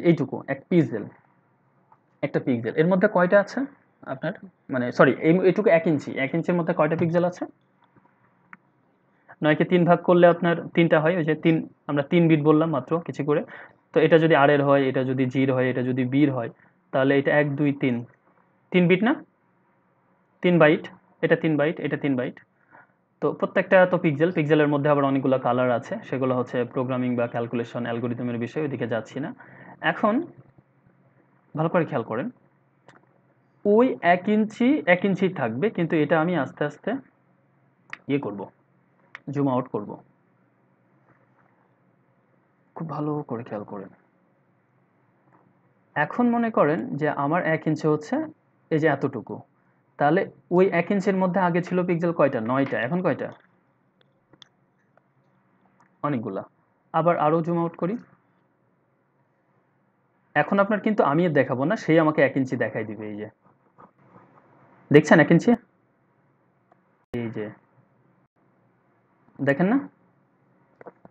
এইটুকু একটা পিক্সেল, এর মধ্যে কয়টা আছে আপনার, মানে সরি, এইটুকু 1 ইঞ্চি, 1 ইঞ্চির মধ্যে কয়টা পিক্সেল আছে? 9কে 3 ভাগ করলে আপনার 3টা হয়। ওই যে আমরা 3 বিট বললাম মাত্র কিছু করে। তো এটা যদি আর এর হয়, এটা যদি জির হয়, এটা যদি বির হয়, তাহলে এটা 1 2 3, 3 বিট না? 3 বাইট। এটা 3 বাইট, এটা 3 বাইট। তো প্রত্যেকটা তো পিক্সেল, পিক্সেলের মধ্যে আবার অনেকগুলো কালার আছে, সেগুলো হচ্ছে প্রোগ্রামিং বা ক্যালকুলেশন অ্যালগরিদমের বিষয়, ওইদিকে যাচ্ছি না এখন। ভালো করে খেয়াল করেন, ওই 1 ইঞ্চি থাকবে, কিন্তু এটা আমি আস্তে আস্তে ইয়ে করব, জুম আউট করব। খুব ভালো করে খেয়াল করেন। এখন মনে করেন যে আমার 1 ইঞ্চি হচ্ছে এই যে এতটুকু, তাহলে ওই 1 ইঞ্চির মধ্যে আগে ছিল পিক্সেল কয়টা? 9টা। এখন কয়টা? অনেকগুলা। আবার আরো জুম আউট করি। এখন আপনার কিন্তু আমি আর দেখাবো না, সেই আমাকে 1 ইঞ্চি দেখাই দিবে। এই যে দেখছেন 1 ইঞ্চি, এই যে দেখেন না?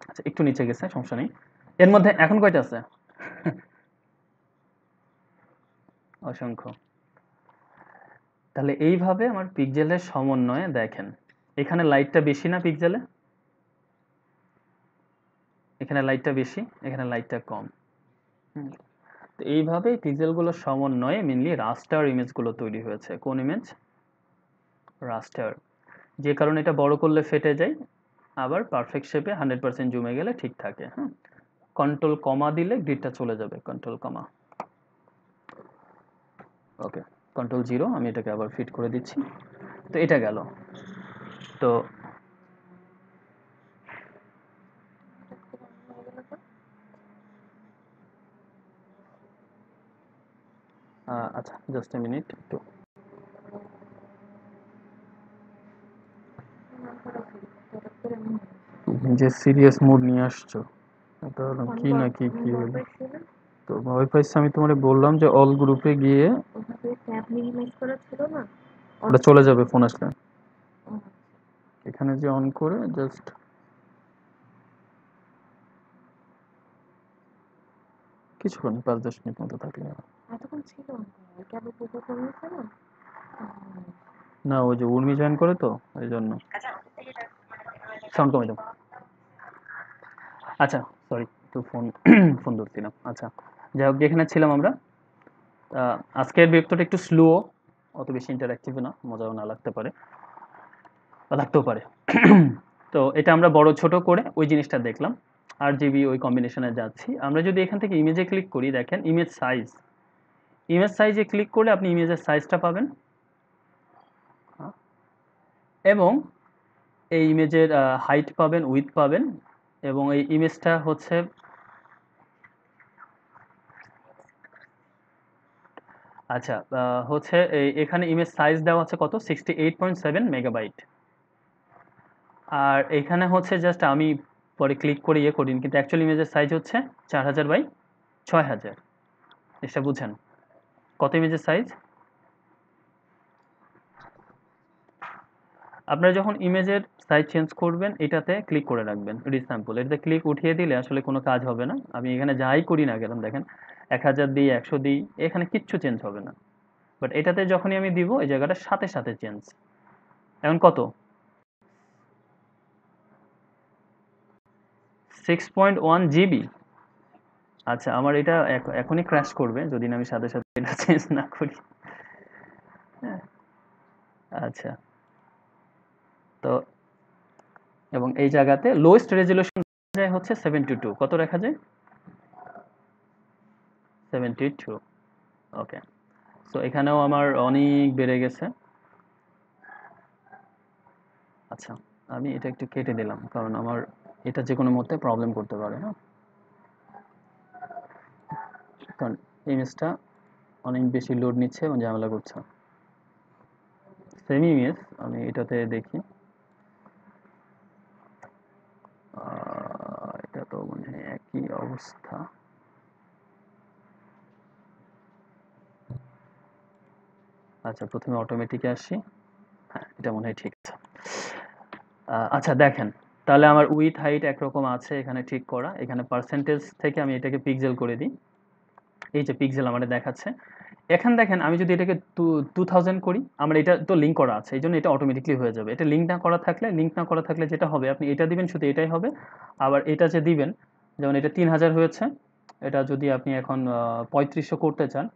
আচ্ছা, একটু নিচে গেছে, সমস্যা নেই। এর মধ্যে এখন কয়টা আছে? অসংখ্য। তাহলে এইভাবে আমার পিক্সেলের সমন্বয়ে দেখেন, এখানে লাইটটা বেশি না পিক্সেলে, এখানে লাইটটা বেশি, এখানে লাইটটা কম। তো এইভাবে পিক্সেলগুলোর সমন্বয়ে মেনলি রাস্টার ইমেজগুলো তৈরি হয়েছে। কোন ইমেজ? রাস্টার। যে কারণে এটা বড় করলে ফেটে যায়, আবার পারফেক্ট শেপে 100% জুমে গেলে ঠিক থাকে। হ্যাঁ, কন্ট্রোল কমা দিলে গ্রিডটা চলে যাবে, কন্ট্রোল কমা। ওকে, কন্ট্রোল 0, আমি এটাকে আবার ফিট করে দিচ্ছি। তো এটা গেল। তো আচ্ছা, জাস্ট এ মিনিট, একটু যে সিরিয়াস মুড নিয়ে আসছো, এটা হলো কি না কি কি হলো? তো ভয় পাইছি আমি, তোমারে বললাম যে অল গ্রুপে গিয়ে ওটা চলে যাবে ফোন আসলে। এখানে যে অন করে জাস্ট কিছুক্ষণ 5-10 মিনিট মতো থাকলে। না, ওই যে উর্মি জয়েন করে তো এই জন্য। সাউন্ড কমে দাও। আচ্ছা, সরি, একটু ফোন ফোন ধরছিলাম। আচ্ছা, যাই হোক, যেখানে ছিলাম আমরা, আজকের বিরক্তটা একটু স্লো, অত বেশি ইন্টারঅ্যাক্টিভ না, মজাও না লাগতে পারে বা লাগতেও পারে। তো এটা আমরা বড় ছোট করে ওই জিনিসটা দেখলাম, আর জিবি ওই কম্বিনেশনে যাচ্ছি আমরা। যদি এখান থেকে ইমেজে ক্লিক করি, দেখেন ইমেজ সাইজ, ইমেজ সাইজে ক্লিক করলে আপনি ইমেজের সাইজটা পাবেন, এবং এই ইমেজের হাইট পাবেন, উইথ পাবেন, এবং এই ইমেজটা হচ্ছে আচ্ছা, হচ্ছে এখানে ইমেজ সাইজ দেওয়া আছে কত? 68.7 মেগাবাইট। আর এখানে হচ্ছে জাস্ট আমি পরে ক্লিক করে ইয়ে করি, কিন্তু অ্যাকচুয়ালি ইমেজের সাইজ হচ্ছে 4000 বাই 6000। এটা বুঝেন কত ইমেজের সাইজ? আপনারা যখন ইমেজের সাইজ চেঞ্জ করবেন, এটাতে ক্লিক করে রাখবেন, রিস্যাম্পল, এটাতে ক্লিক উঠিয়ে দিলে আসলে কোনো কাজ হবে না। আমি এখানে যাই করি না কেন, দেখেন 1000 দিই, 100 দিই, এখানে কিচ্ছু চেঞ্জ হবে না। বাট এটাতে যখনই আমি দিব, এই জায়গাটা সাথে সাথে চেঞ্জ। এখন কত? 6.1 জিবি। আচ্ছা, আমার এটা এখনই ক্র্যাশ করবে যদি না আমি সাথে সাথে এটা চেঞ্জ না করি। হ্যাঁ, আচ্ছা। তো এবং এই জায়গাতে লোয়েস্ট রেজুলেশন যায় হচ্ছে 72। কত রাখা যায়? 72। ওকে, সো এখানেও আমার অনেক বেড়ে গেছে। আচ্ছা, আমি এটা একটু কেটে দিলাম, কারণ আমার এটা যে কোনো মুহূর্তে প্রবলেম করতে পারে। হ্যাঁ, কারণ ইমেজটা অনেক বেশি লোড নিচ্ছে এবং ঝামেলা করছে। সেম ইমেজ আমি এটাতে দেখি, এটা তো মানে একই অবস্থা। আচ্ছা, প্রথমে অটোমেটিকে আসি। হ্যাঁ, এটা মনে হয় ঠিক আছে। আচ্ছা, দেখেন, তাহলে আমার উইথ হাইট একরকম আছে এখানে ঠিক করা। এখানে পার্সেন্টেজ থেকে আমি এটাকে পিক্সেল করে দিই। এই যে পিক্সেল আমাদের দেখাচ্ছে। এখানে দেখেন, আমি যদি এটাকে 2000 করি, আমার এটা তো লিঙ্ক করা আছে, এই জন্য এটা অটোমেটিকলি হয়ে যাবে। এটা লিঙ্ক না করা থাকলে যেটা হবে, আপনি এটা দিবেন, শুধু এটাই হবে। আবার এটা যে দিবেন, যেমন এটা 3000 হয়েছে, এটা যদি আপনি এখন 3500 করতে চান,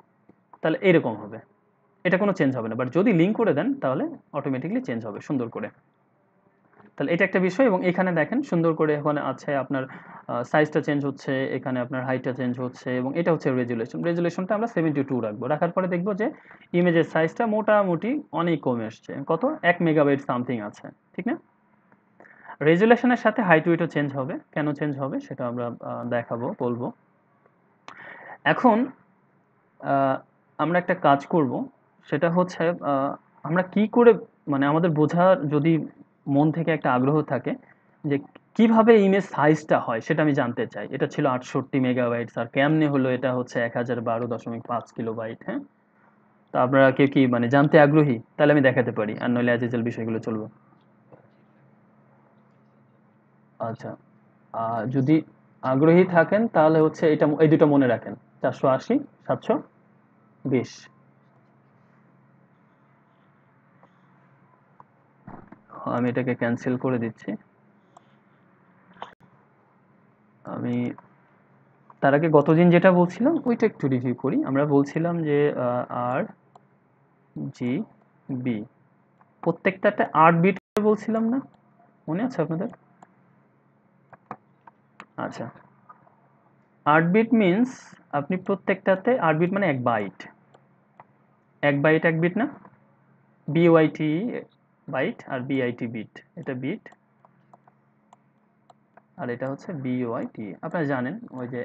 তাহলে এরকম হবে। এটা কোনো চেঞ্জ হবে না। বাট যদি লিঙ্ক করে দেন, তাহলে অটোমেটিকলি চেঞ্জ হবে সুন্দর করে। তাহলে এটা একটা বিষয়। এবং এখানে দেখেন সুন্দর করে এখানে আছে আপনার সাইজটা চেঞ্জ হচ্ছে, এখানে আপনার হাইটটা চেঞ্জ হচ্ছে, এবং এটা হচ্ছে রেজুলেশনটা আমরা 72 রাখবো। রাখার পরে দেখবো যে ইমেজের সাইজটা মোটামুটি অনেক কমে আসছে, কত 1 মেগাবাইট সামথিং আছে, ঠিক না? রেজুলেশনের সাথে হাইট ওয়েটও চেঞ্জ হবে, কেন চেঞ্জ হবে সেটা আমরা দেখাবো, বলবো। এখন আমরা একটা কাজ করব, সেটা হচ্ছে আমরা কি করে, মানে আমাদের বোঝার যদি মন থেকে একটা আগ্রহ থাকে যে কিভাবে ইমেজ সাইজটা হয় সেটা আমি জানতে চাই। এটা ছিল 68 মেগাবাইটস, আর কেমনে হলো এটা হচ্ছে 1012.5 কিলোবাইট। হ্যাঁ, তো আপনারা কেউ কি মানে জানতে আগ্রহী? তাহলে আমি দেখাতে পারি, আর নইলে অ্যাজ ইউজুয়াল বিষয়গুলো চলবে। আচ্ছা, যদি আগ্রহী থাকেন তাহলে হচ্ছে এটা, এই দুটো মনে রাখেন, 480, 720। আমি এটাকে ক্যান্সেল করে দিচ্ছি। আমি তার আগে গতদিন যেটা বলছিলাম ওইটা একটু রিভিউ করি। আমরা বলছিলাম যে আর জি বি প্রত্যেকটাতে 8 বিট বলছিলাম না, মনে আছে আপনাদের? আচ্ছা, 8 বিট মিনস আপনি প্রত্যেকটাতে 8 বিট মানে 1 বাইট, 1 বাইট 1 বিট না, বিওআইটি বাইট আর বিআইটি বিট, এটা বিট, আর এটা হচ্ছে বিওআইটি। আপনারা জানেন ওই যে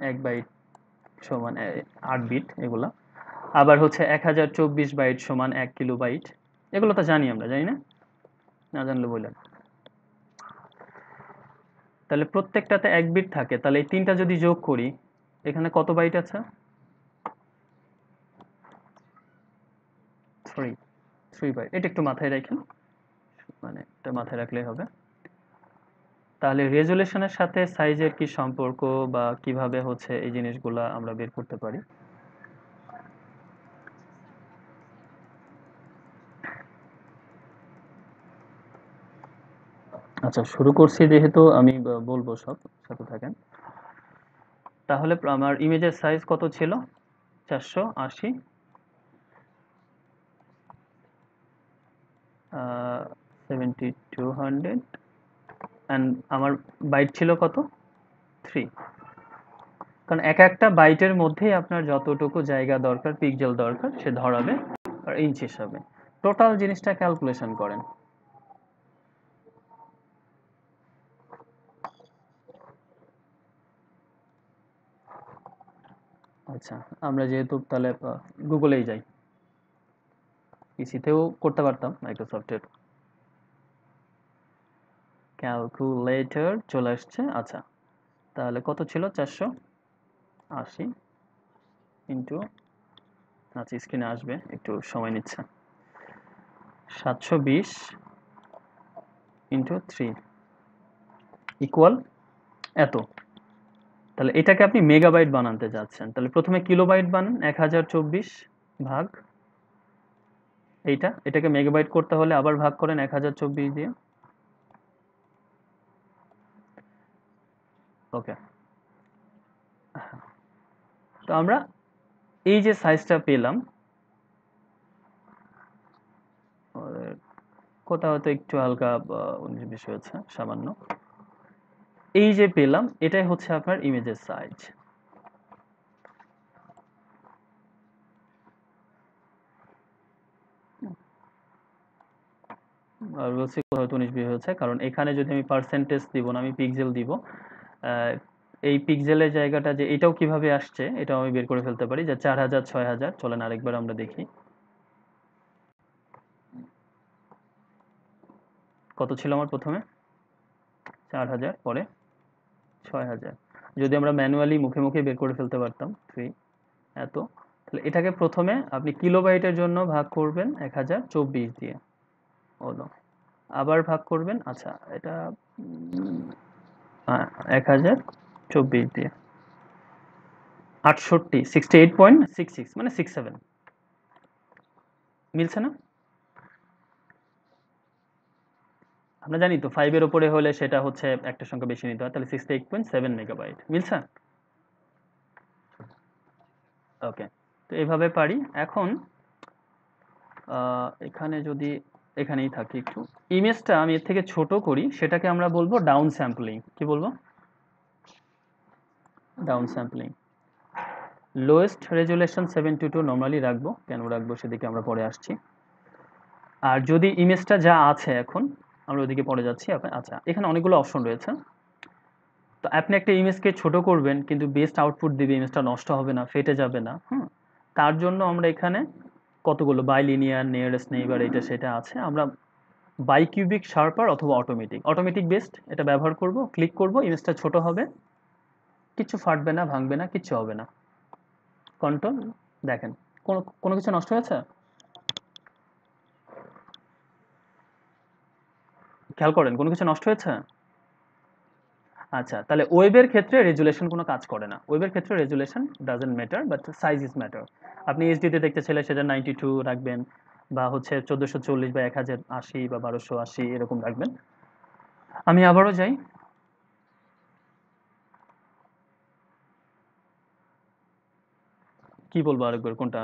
1 বাইট সমান 8 বিট এগুলা। আবার হচ্ছে 1024 বাইট সমান 1 কিলোবাইট, এগুলো তো জানি আমরা, জানি না? না জানলে বললেন। তাহলে প্রত্যেকটাতে 1 বিট থাকে, তাহলে এই তিনটা যদি যোগ করি এখানে কত বাইট আছে? 3 বাইট। এটা একটু মাথায় রাখেন, মানে এটা মাথায় রাখলেই হবে। তাহলে রেজুলেশনের সাথে সাইজের কি সম্পর্ক, বা কিভাবে হচ্ছে এই জিনিসগুলা আমরা বের করতে পারি। আচ্ছা, শুরু করছি যেহেতু আমি বলবো সব, সাথে থাকেন। তাহলে আমার ইমেজের সাইজ কত ছিল? 480, 7200, অ্যান্ড আমার বাইট ছিল কত? 3। কারণ এক একটা বাইটের মধ্যেই আপনার যতটুকু জায়গা দরকার, পিক্সেল দরকার, সে ধরাবে আর ইঞ্চ হিসাবে। টোটাল জিনিসটা ক্যালকুলেশন করেন। আচ্ছা, আমরা যেহেতু তাহলে গুগলেই যাই, পিসিতেও করতে পারতাম, মাইক্রোসফটের ক্যালকুলেটর চলে আসছে। আচ্ছা, তাহলে কত ছিল? 480 ইন্টু, আচ্ছা স্ক্রিনে আসবে, একটু সময় নিচ্ছে, 720 ইন্টু 3 ইকুয়াল এত। তাহলে এটাকে আপনি মেগাবাইট বানাতে যাচ্ছেন, তাহলে প্রথমে কিলোবাইট বানান, 1024 ভাগ এটাকে মেগাবাইট করতে হলে আবার ভাগ করেন 1024 দিয়ে। ওকে, তো আমরা এই যে সাইজটা পেলাম, কোথাও হয়তো একটু হালকা 19-20 হচ্ছে, সামান্য। এই যে পেলাম, এটাই হচ্ছে আপনার ইমেজের সাইজ। আর বলছি হয়তো 19-20 হচ্ছে, কারণ এখানে যদি আমি পার্সেন্টেজ দিব না, আমি পিক্সেল দিব। এই পিক্সেলের জায়গাটা যে এটাও কিভাবে আসছে এটাও আমি বের করে ফেলতে পারি, যে 4000, 6000। চলেন আরেকবার আমরা দেখি কত ছিল আমার প্রথমে। 4000, পরে 6000। যদি আমরা ম্যানুয়ালি মুখে মুখে বের করে ফেলতে পারতাম 3 এত, তাহলে এটাকে প্রথমে আপনি কিলোবাইটের জন্য ভাগ করবেন 1024 দিয়ে, হলো। আবার ভাগ করবেন, আচ্ছা এটা 1024 দিয়ে 68, 68.66 মানে 67, মিলছে না? আমরা জানি তো 5 এর উপরে হলে সেটা হচ্ছে একটা সংখ্যা বেশি নিতে হয়, তাহলে 68.7 মেগাবাইট মিলছে। ওকে, তো এইভাবে পারি। এখন এখানে যদি এখানেই থাকি একটু। ইমেজটা আমি এর থেকে ছোট করি, সেটাকে আমরা বলবো ডাউন স্যাম্পলিং। কি বলবো? Down sampling. Lowest resolution 722 normally রাখবো, কেন রাখবো সেদিকে আমরা পরে আসছি। আর যদি ইমেজটা যা আছে এখন, আমরা ওদিকে পরে যাচ্ছি। আচ্ছা, এখানে অনেকগুলো অপশন রয়েছে। তো আপনি একটা ইমেজকে ছোট করবেন কিন্তু বেস্ট আউটপুট দিবে, ইমেজটা নষ্ট হবে না, ফেটে যাবে না। তার জন্য আমরা এখানে কতগুলো বাইলিনিয়ার, নিয়ারেস্ট নেইবার, এটা সেটা আছে। আমরা বাইকিউবিক শার্পার অথবা অটোমেটিক বেস্ট এটা ব্যবহার করব। ক্লিক করব, ইমেজটা ছোট হবে, কিচ্ছু ফাটবে না, ভাঙবে না, কিচ্ছু হবে না। কন্ট্রোল, দেখেন কোনো কোনো কিছু নষ্ট হয়েছে? খেয়াল করেন কোনো কিছু নষ্ট হয়েছে? আচ্ছা, তাহলে ওয়েবের ক্ষেত্রে রেজুলেশন কোনো কাজ করে না। ওয়েবের ক্ষেত্রে resolution doesn't matter, but size is matter. আপনি এইচডিতে দেখতে চাইলে সেটা 92 রাখবেন, বা হচ্ছে 1440 বা 1080 বা 1280 এরকম রাখবেন। আমি আবারও যাই। কি বলবো আরেকবার, কোনটা?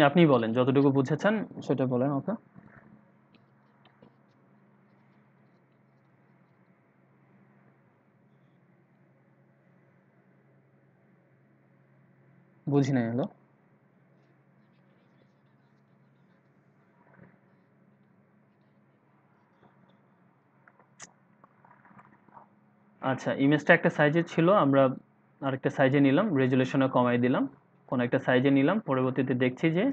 আপনিই বলেন, যতটুকু বুঝেছেন সেটা বলেন। ওকে, বুঝি নাই হলো। আচ্ছা, ইমেজটা একটা সাইজে ছিল, আমরা আরেকটা সাইজে নিলাম, রেজুলেশনও কমাই দিলাম, কোন একটা সাইজে নিলাম, পরবর্তীতে দেখছি যে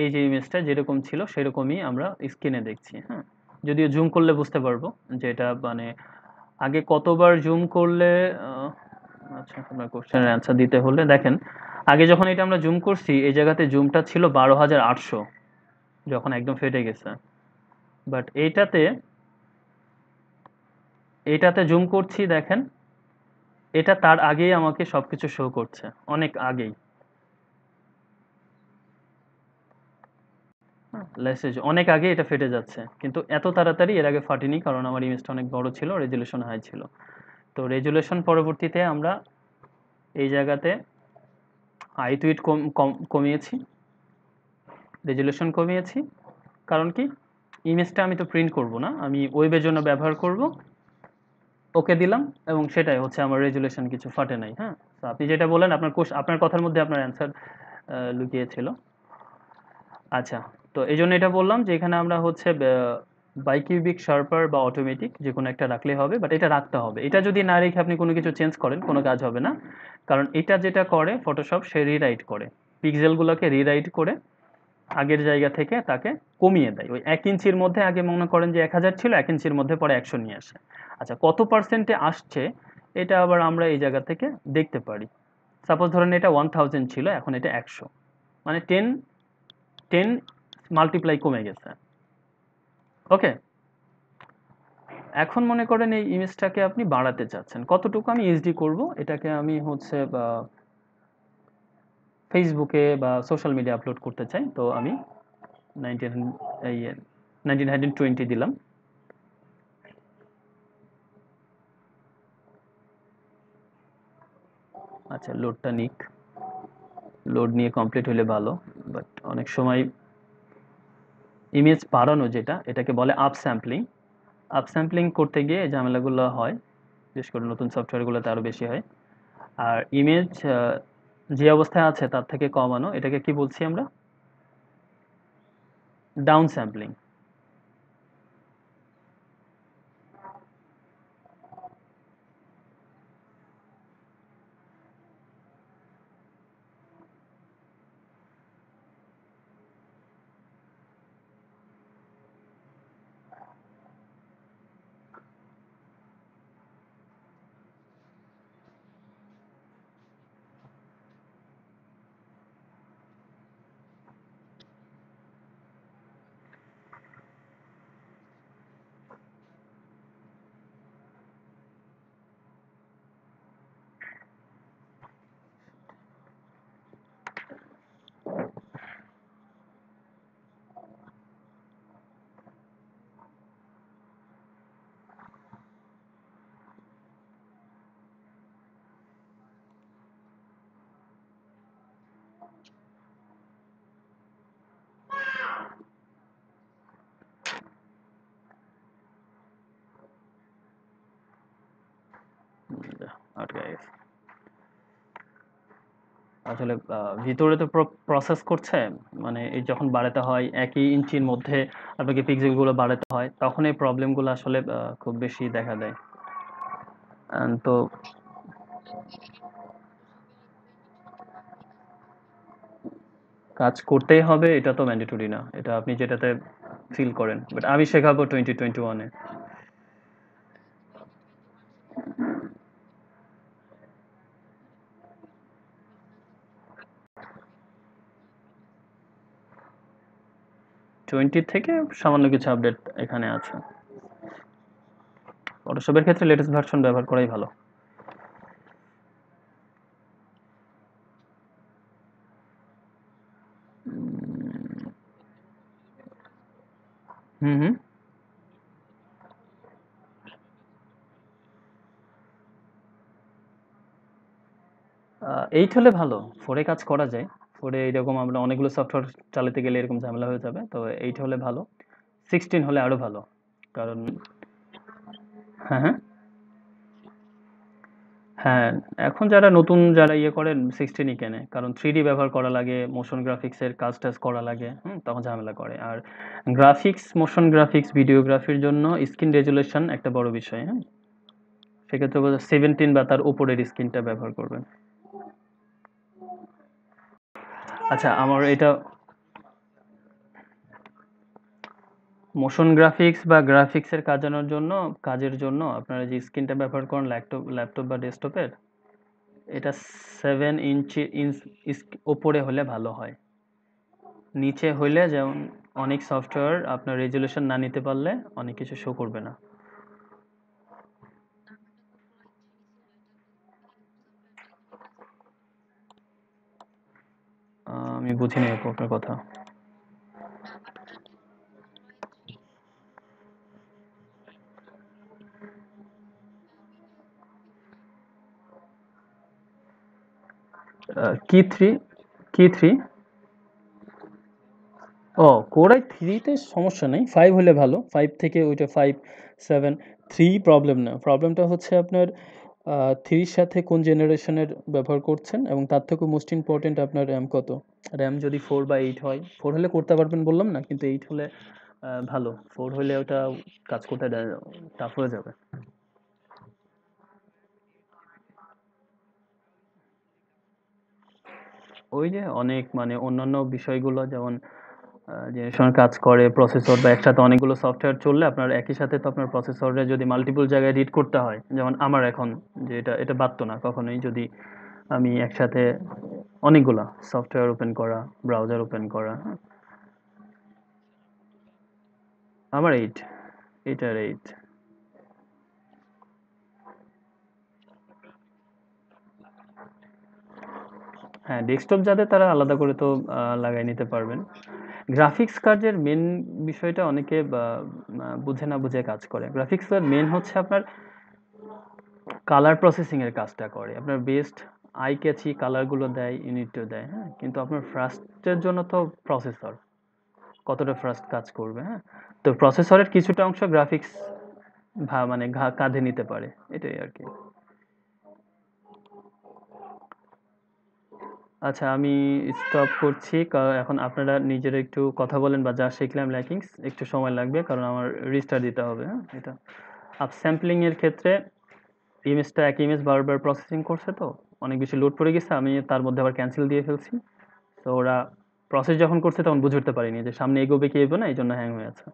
এই যে ইমেজটা যেরকম ছিল সেরকমই আমরা স্ক্রিনে দেখছি। হ্যাঁ, যদিও জুম করলে বুঝতে পারবো যে এটা মানে আগে কতবার জুম করলে আচ্ছা, আপনার কোশ্চেনের অ্যান্সার দিতে হলে দেখেন, আগে যখন এটা আমরা জুম করছি এই জায়গাতে জুমটা ছিল 12,800, যখন একদম ফেটে গেছে। বাট এইটাতে জুম করছি, দেখেন এটা তার আগেই আমাকে সবকিছু শো করছে, অনেক আগেই। লেসেজ অনেক আগে এটা ফেটে যাচ্ছে, কিন্তু এত তাড়াতাড়ি এর আগে ফাটেনি, কারণ আমার ইমেজটা অনেক বড় ছিল, রেজুলেশন হাই ছিল। তো রেজুলেশন পরবর্তীতে আমরা এই জায়গাতে হাইট উইডথ কমিয়েছি, রেজুলেশন কমিয়েছি। কারণ কি, ইমেজটা আমি তো প্রিন্ট করব না, আমি ওয়েবের জন্য ব্যবহার করব। ওকে দিলাম, এবং সেটাই হচ্ছে আমার রেজুলেশন কিছু ফাটে নাই। হ্যাঁ, তো আপনি যেটা বলেন, আপনার কথার মধ্যে আপনার অ্যান্সার লুকিয়েছিল। আচ্ছা, তো এই জন্য এটা বললাম যে এখানে আমরা হচ্ছে বাইকিউবিক শার্পার বা অটোমেটিক যে কোনো একটা রাখলেই হবে, বাট এটা রাখতে হবে। এটা যদি না রেখে আপনি কোনো কিছু চেঞ্জ করেন, কোনো কাজ হবে না। কারণ এটা যেটা করে ফটোশপ, সে রিরাইট করে, পিক্সেলগুলোকে রিরাইট করে আগের জায়গা থেকে তাকে কমিয়ে দেয়। ওই 1 ইঞ্চির মধ্যে আগে মনে করেন যে 1000 ছিল, 1 ইঞ্চির মধ্যে পরে 100 নিয়ে আসে। আচ্ছা, কত পার্সেন্টে আসছে এটা আবার আমরা এই জায়গা থেকে দেখতে পারি। সাপোজ ধরেন এটা 1000 ছিল, এখন এটা 100, মানে 10 মাল্টিপ্লাই কমে গেছে। ওকে, এখন মনে করেন এই ইমেজটাকে আপনি বাড়াতে চাচ্ছেন, কতটুকু আমি এইচডি করব, এটাকে আমি হচ্ছে ফেসবুকে বা সোশ্যাল মিডিয়া আপলোড করতে চাই, তো আমি 19 এই 1920 দিলাম। আচ্ছা, লোডটা নিক, লোড নিয়ে কমপ্লিট হলে ভালো। বাট অনেক সময় ইমেজ বাড়ানো যেটা, এটাকে বলে আপ স্যাম্পলিং। আপ স্যাম্পলিং করতে গিয়ে এই ঝামেলাগুলো হয়, বিশেষ করে নতুন সফটওয়্যারগুলোতে আরও বেশি হয়। আর ইমেজ যে অবস্থায় আছে তার থেকে কমানো, এটাকে কি বলছি আমরা? Down sampling. আটকে গেছে। আসলে ভিতরে তো প্রসেস করছে, মানে এই যখন বাড়াতে হয় একই ইঞ্চির মধ্যে আপনাকে পিক্সেলগুলো বাড়াতে হয়, তখন এই প্রবলেমগুলো আসলে খুব বেশি দেখা দেয়। তো কাজ করতেই হবে এটা তো ম্যান্ডেটরি না, এটা আপনি যেটাতে ফিল করেন, বাট আমি শেখাবো 2021-এ। 20 থেকে সামান্য কিছু আপডেট এখানে আছে। ফটোশপের ক্ষেত্রে লেটেস্ট ভার্সন ব্যবহার করাই ভালো। হুম হুম। 8 হলে ভালো, 4-এ কাজ করা যায়। 4-এ এইরকম আমরা অনেকগুলো সফটওয়্যার চালাতে গেলে এরকম ঝামেলা হয়ে যাবে, তো 8 হলে ভালো। 16 হলে আরো ভালো, কারণ হ্যাঁ হ্যাঁ হ্যাঁ, এখন যারা নতুন যারা ইয়ে করেন 16ই কেনে, কারণ 3D ব্যবহার করা লাগে, মোশন গ্রাফিক্সের কাজ টাজ করা লাগে, তখন ঝামেলা করে। আর গ্রাফিক্স, মোশন গ্রাফিক্স, ভিডিওগ্রাফির জন্য স্ক্রিন রেজুলেশন একটা বড় বিষয়। হ্যাঁ, সেক্ষেত্রে 17 বা তার উপরের স্ক্রিনটা ব্যবহার করবেন। আচ্ছা, আমার এটা মোশন গ্রাফিক্স বা গ্রাফিক্সের কাজের জন্য আপনারা যে স্ক্রিনটা ব্যবহার করেন ল্যাপটপ বা ডেস্কটপের, এটা 7 ইঞ্চ ওপরে হলে ভালো হয়। নিচে হইলে যেমন অনেক সফটওয়্যার আপনার রেজুলেশন না নিতে পারলে অনেক কিছু শো করবে না। আমি বুঝিনি আপু আপনার কথা। কি থ্রি? কি থ্রি? ও, কোরাই থ্রিতে সমস্যা নেই, 5 হলে ভালো। 5 থেকে ওইটা 5, 7, 3 প্রবলেম না। প্রবলেমটা হচ্ছে আপনার থ্রির সাথে কোন জেনারেশনের ব্যবহার করছেন, এবং তার থেকে মোস্ট ইম্পর্টেন্ট আপনার র্যাম কত। র্যাম যদি 4/8 হয়, 4 হলে করতে পারবেন বললাম না, কিন্তু 8 হলে ভালো। 4 হলে ওটা কাজ করতে টাফ হয়ে যাবে। ওই যে অনেক মানে অন্যান্য বিষয়গুলো যেমন যে সময় কাজ করে প্রসেসর বা একসাথে অনেকগুলো সফটওয়্যার চললে আপনার একই সাথে তো আপনার প্রসেসরে যদি মাল্টিপল জায়গায় রিড করতে হয়, যেমন আমার এখন যে এটা বাড়তো না কখনোই যদি আমি একসাথে অনেকগুলা সফটওয়্যার ওপেন করা, ব্রাউজার ওপেন করা। হ্যাঁ, আমার 8, এটার 8। হ্যাঁ, ডেস্কটপ যাদের তারা আলাদা করে তো লাগাই নিতে পারবেন। গ্রাফিক্স কার্ডের মেন বিষয়টা অনেকে বুঝে না বুঝে কাজ করে। গ্রাফিক্স কার্ড মেন হচ্ছে আপনার কালার প্রসেসিং এর কাজটা করে, আপনার বেস্ট আই ক্যাচি কালারগুলো দেয়, ইউনিটও দেয়। হ্যাঁ, কিন্তু আপনার ফার্স্টের জন্য তো প্রসেসর কতটা ফার্স্ট কাজ করবে। হ্যাঁ, তো প্রসেসরের কিছুটা অংশ গ্রাফিক্স মানে কাঁধে নিতে পারে, এটাই আর কি। আচ্ছা, আমি স্টপ করছি, কারণ এখন আপনারা নিজেরা একটু কথা বলেন, বা যা শিখলাম ল্যাকিংস একটু সময় লাগবে, কারণ আমার রিস্টার্ট দিতে হবে। হ্যাঁ, এটা আপ স্যাম্পলিং এর ক্ষেত্রে ইমেজটা এক ইমেজ বারবার প্রসেসিং করছে, তো অনেক বেশি লোড পড়ে গেছে, আমি তার মধ্যে আবার ক্যান্সেল দিয়ে ফেলছি। তো ওরা প্রসেস যখন করছে তখন বুঝে উঠতে পারিনি যে সামনে এগোবে কি এগোবে না, এই জন্য হ্যাং হয়ে আছে।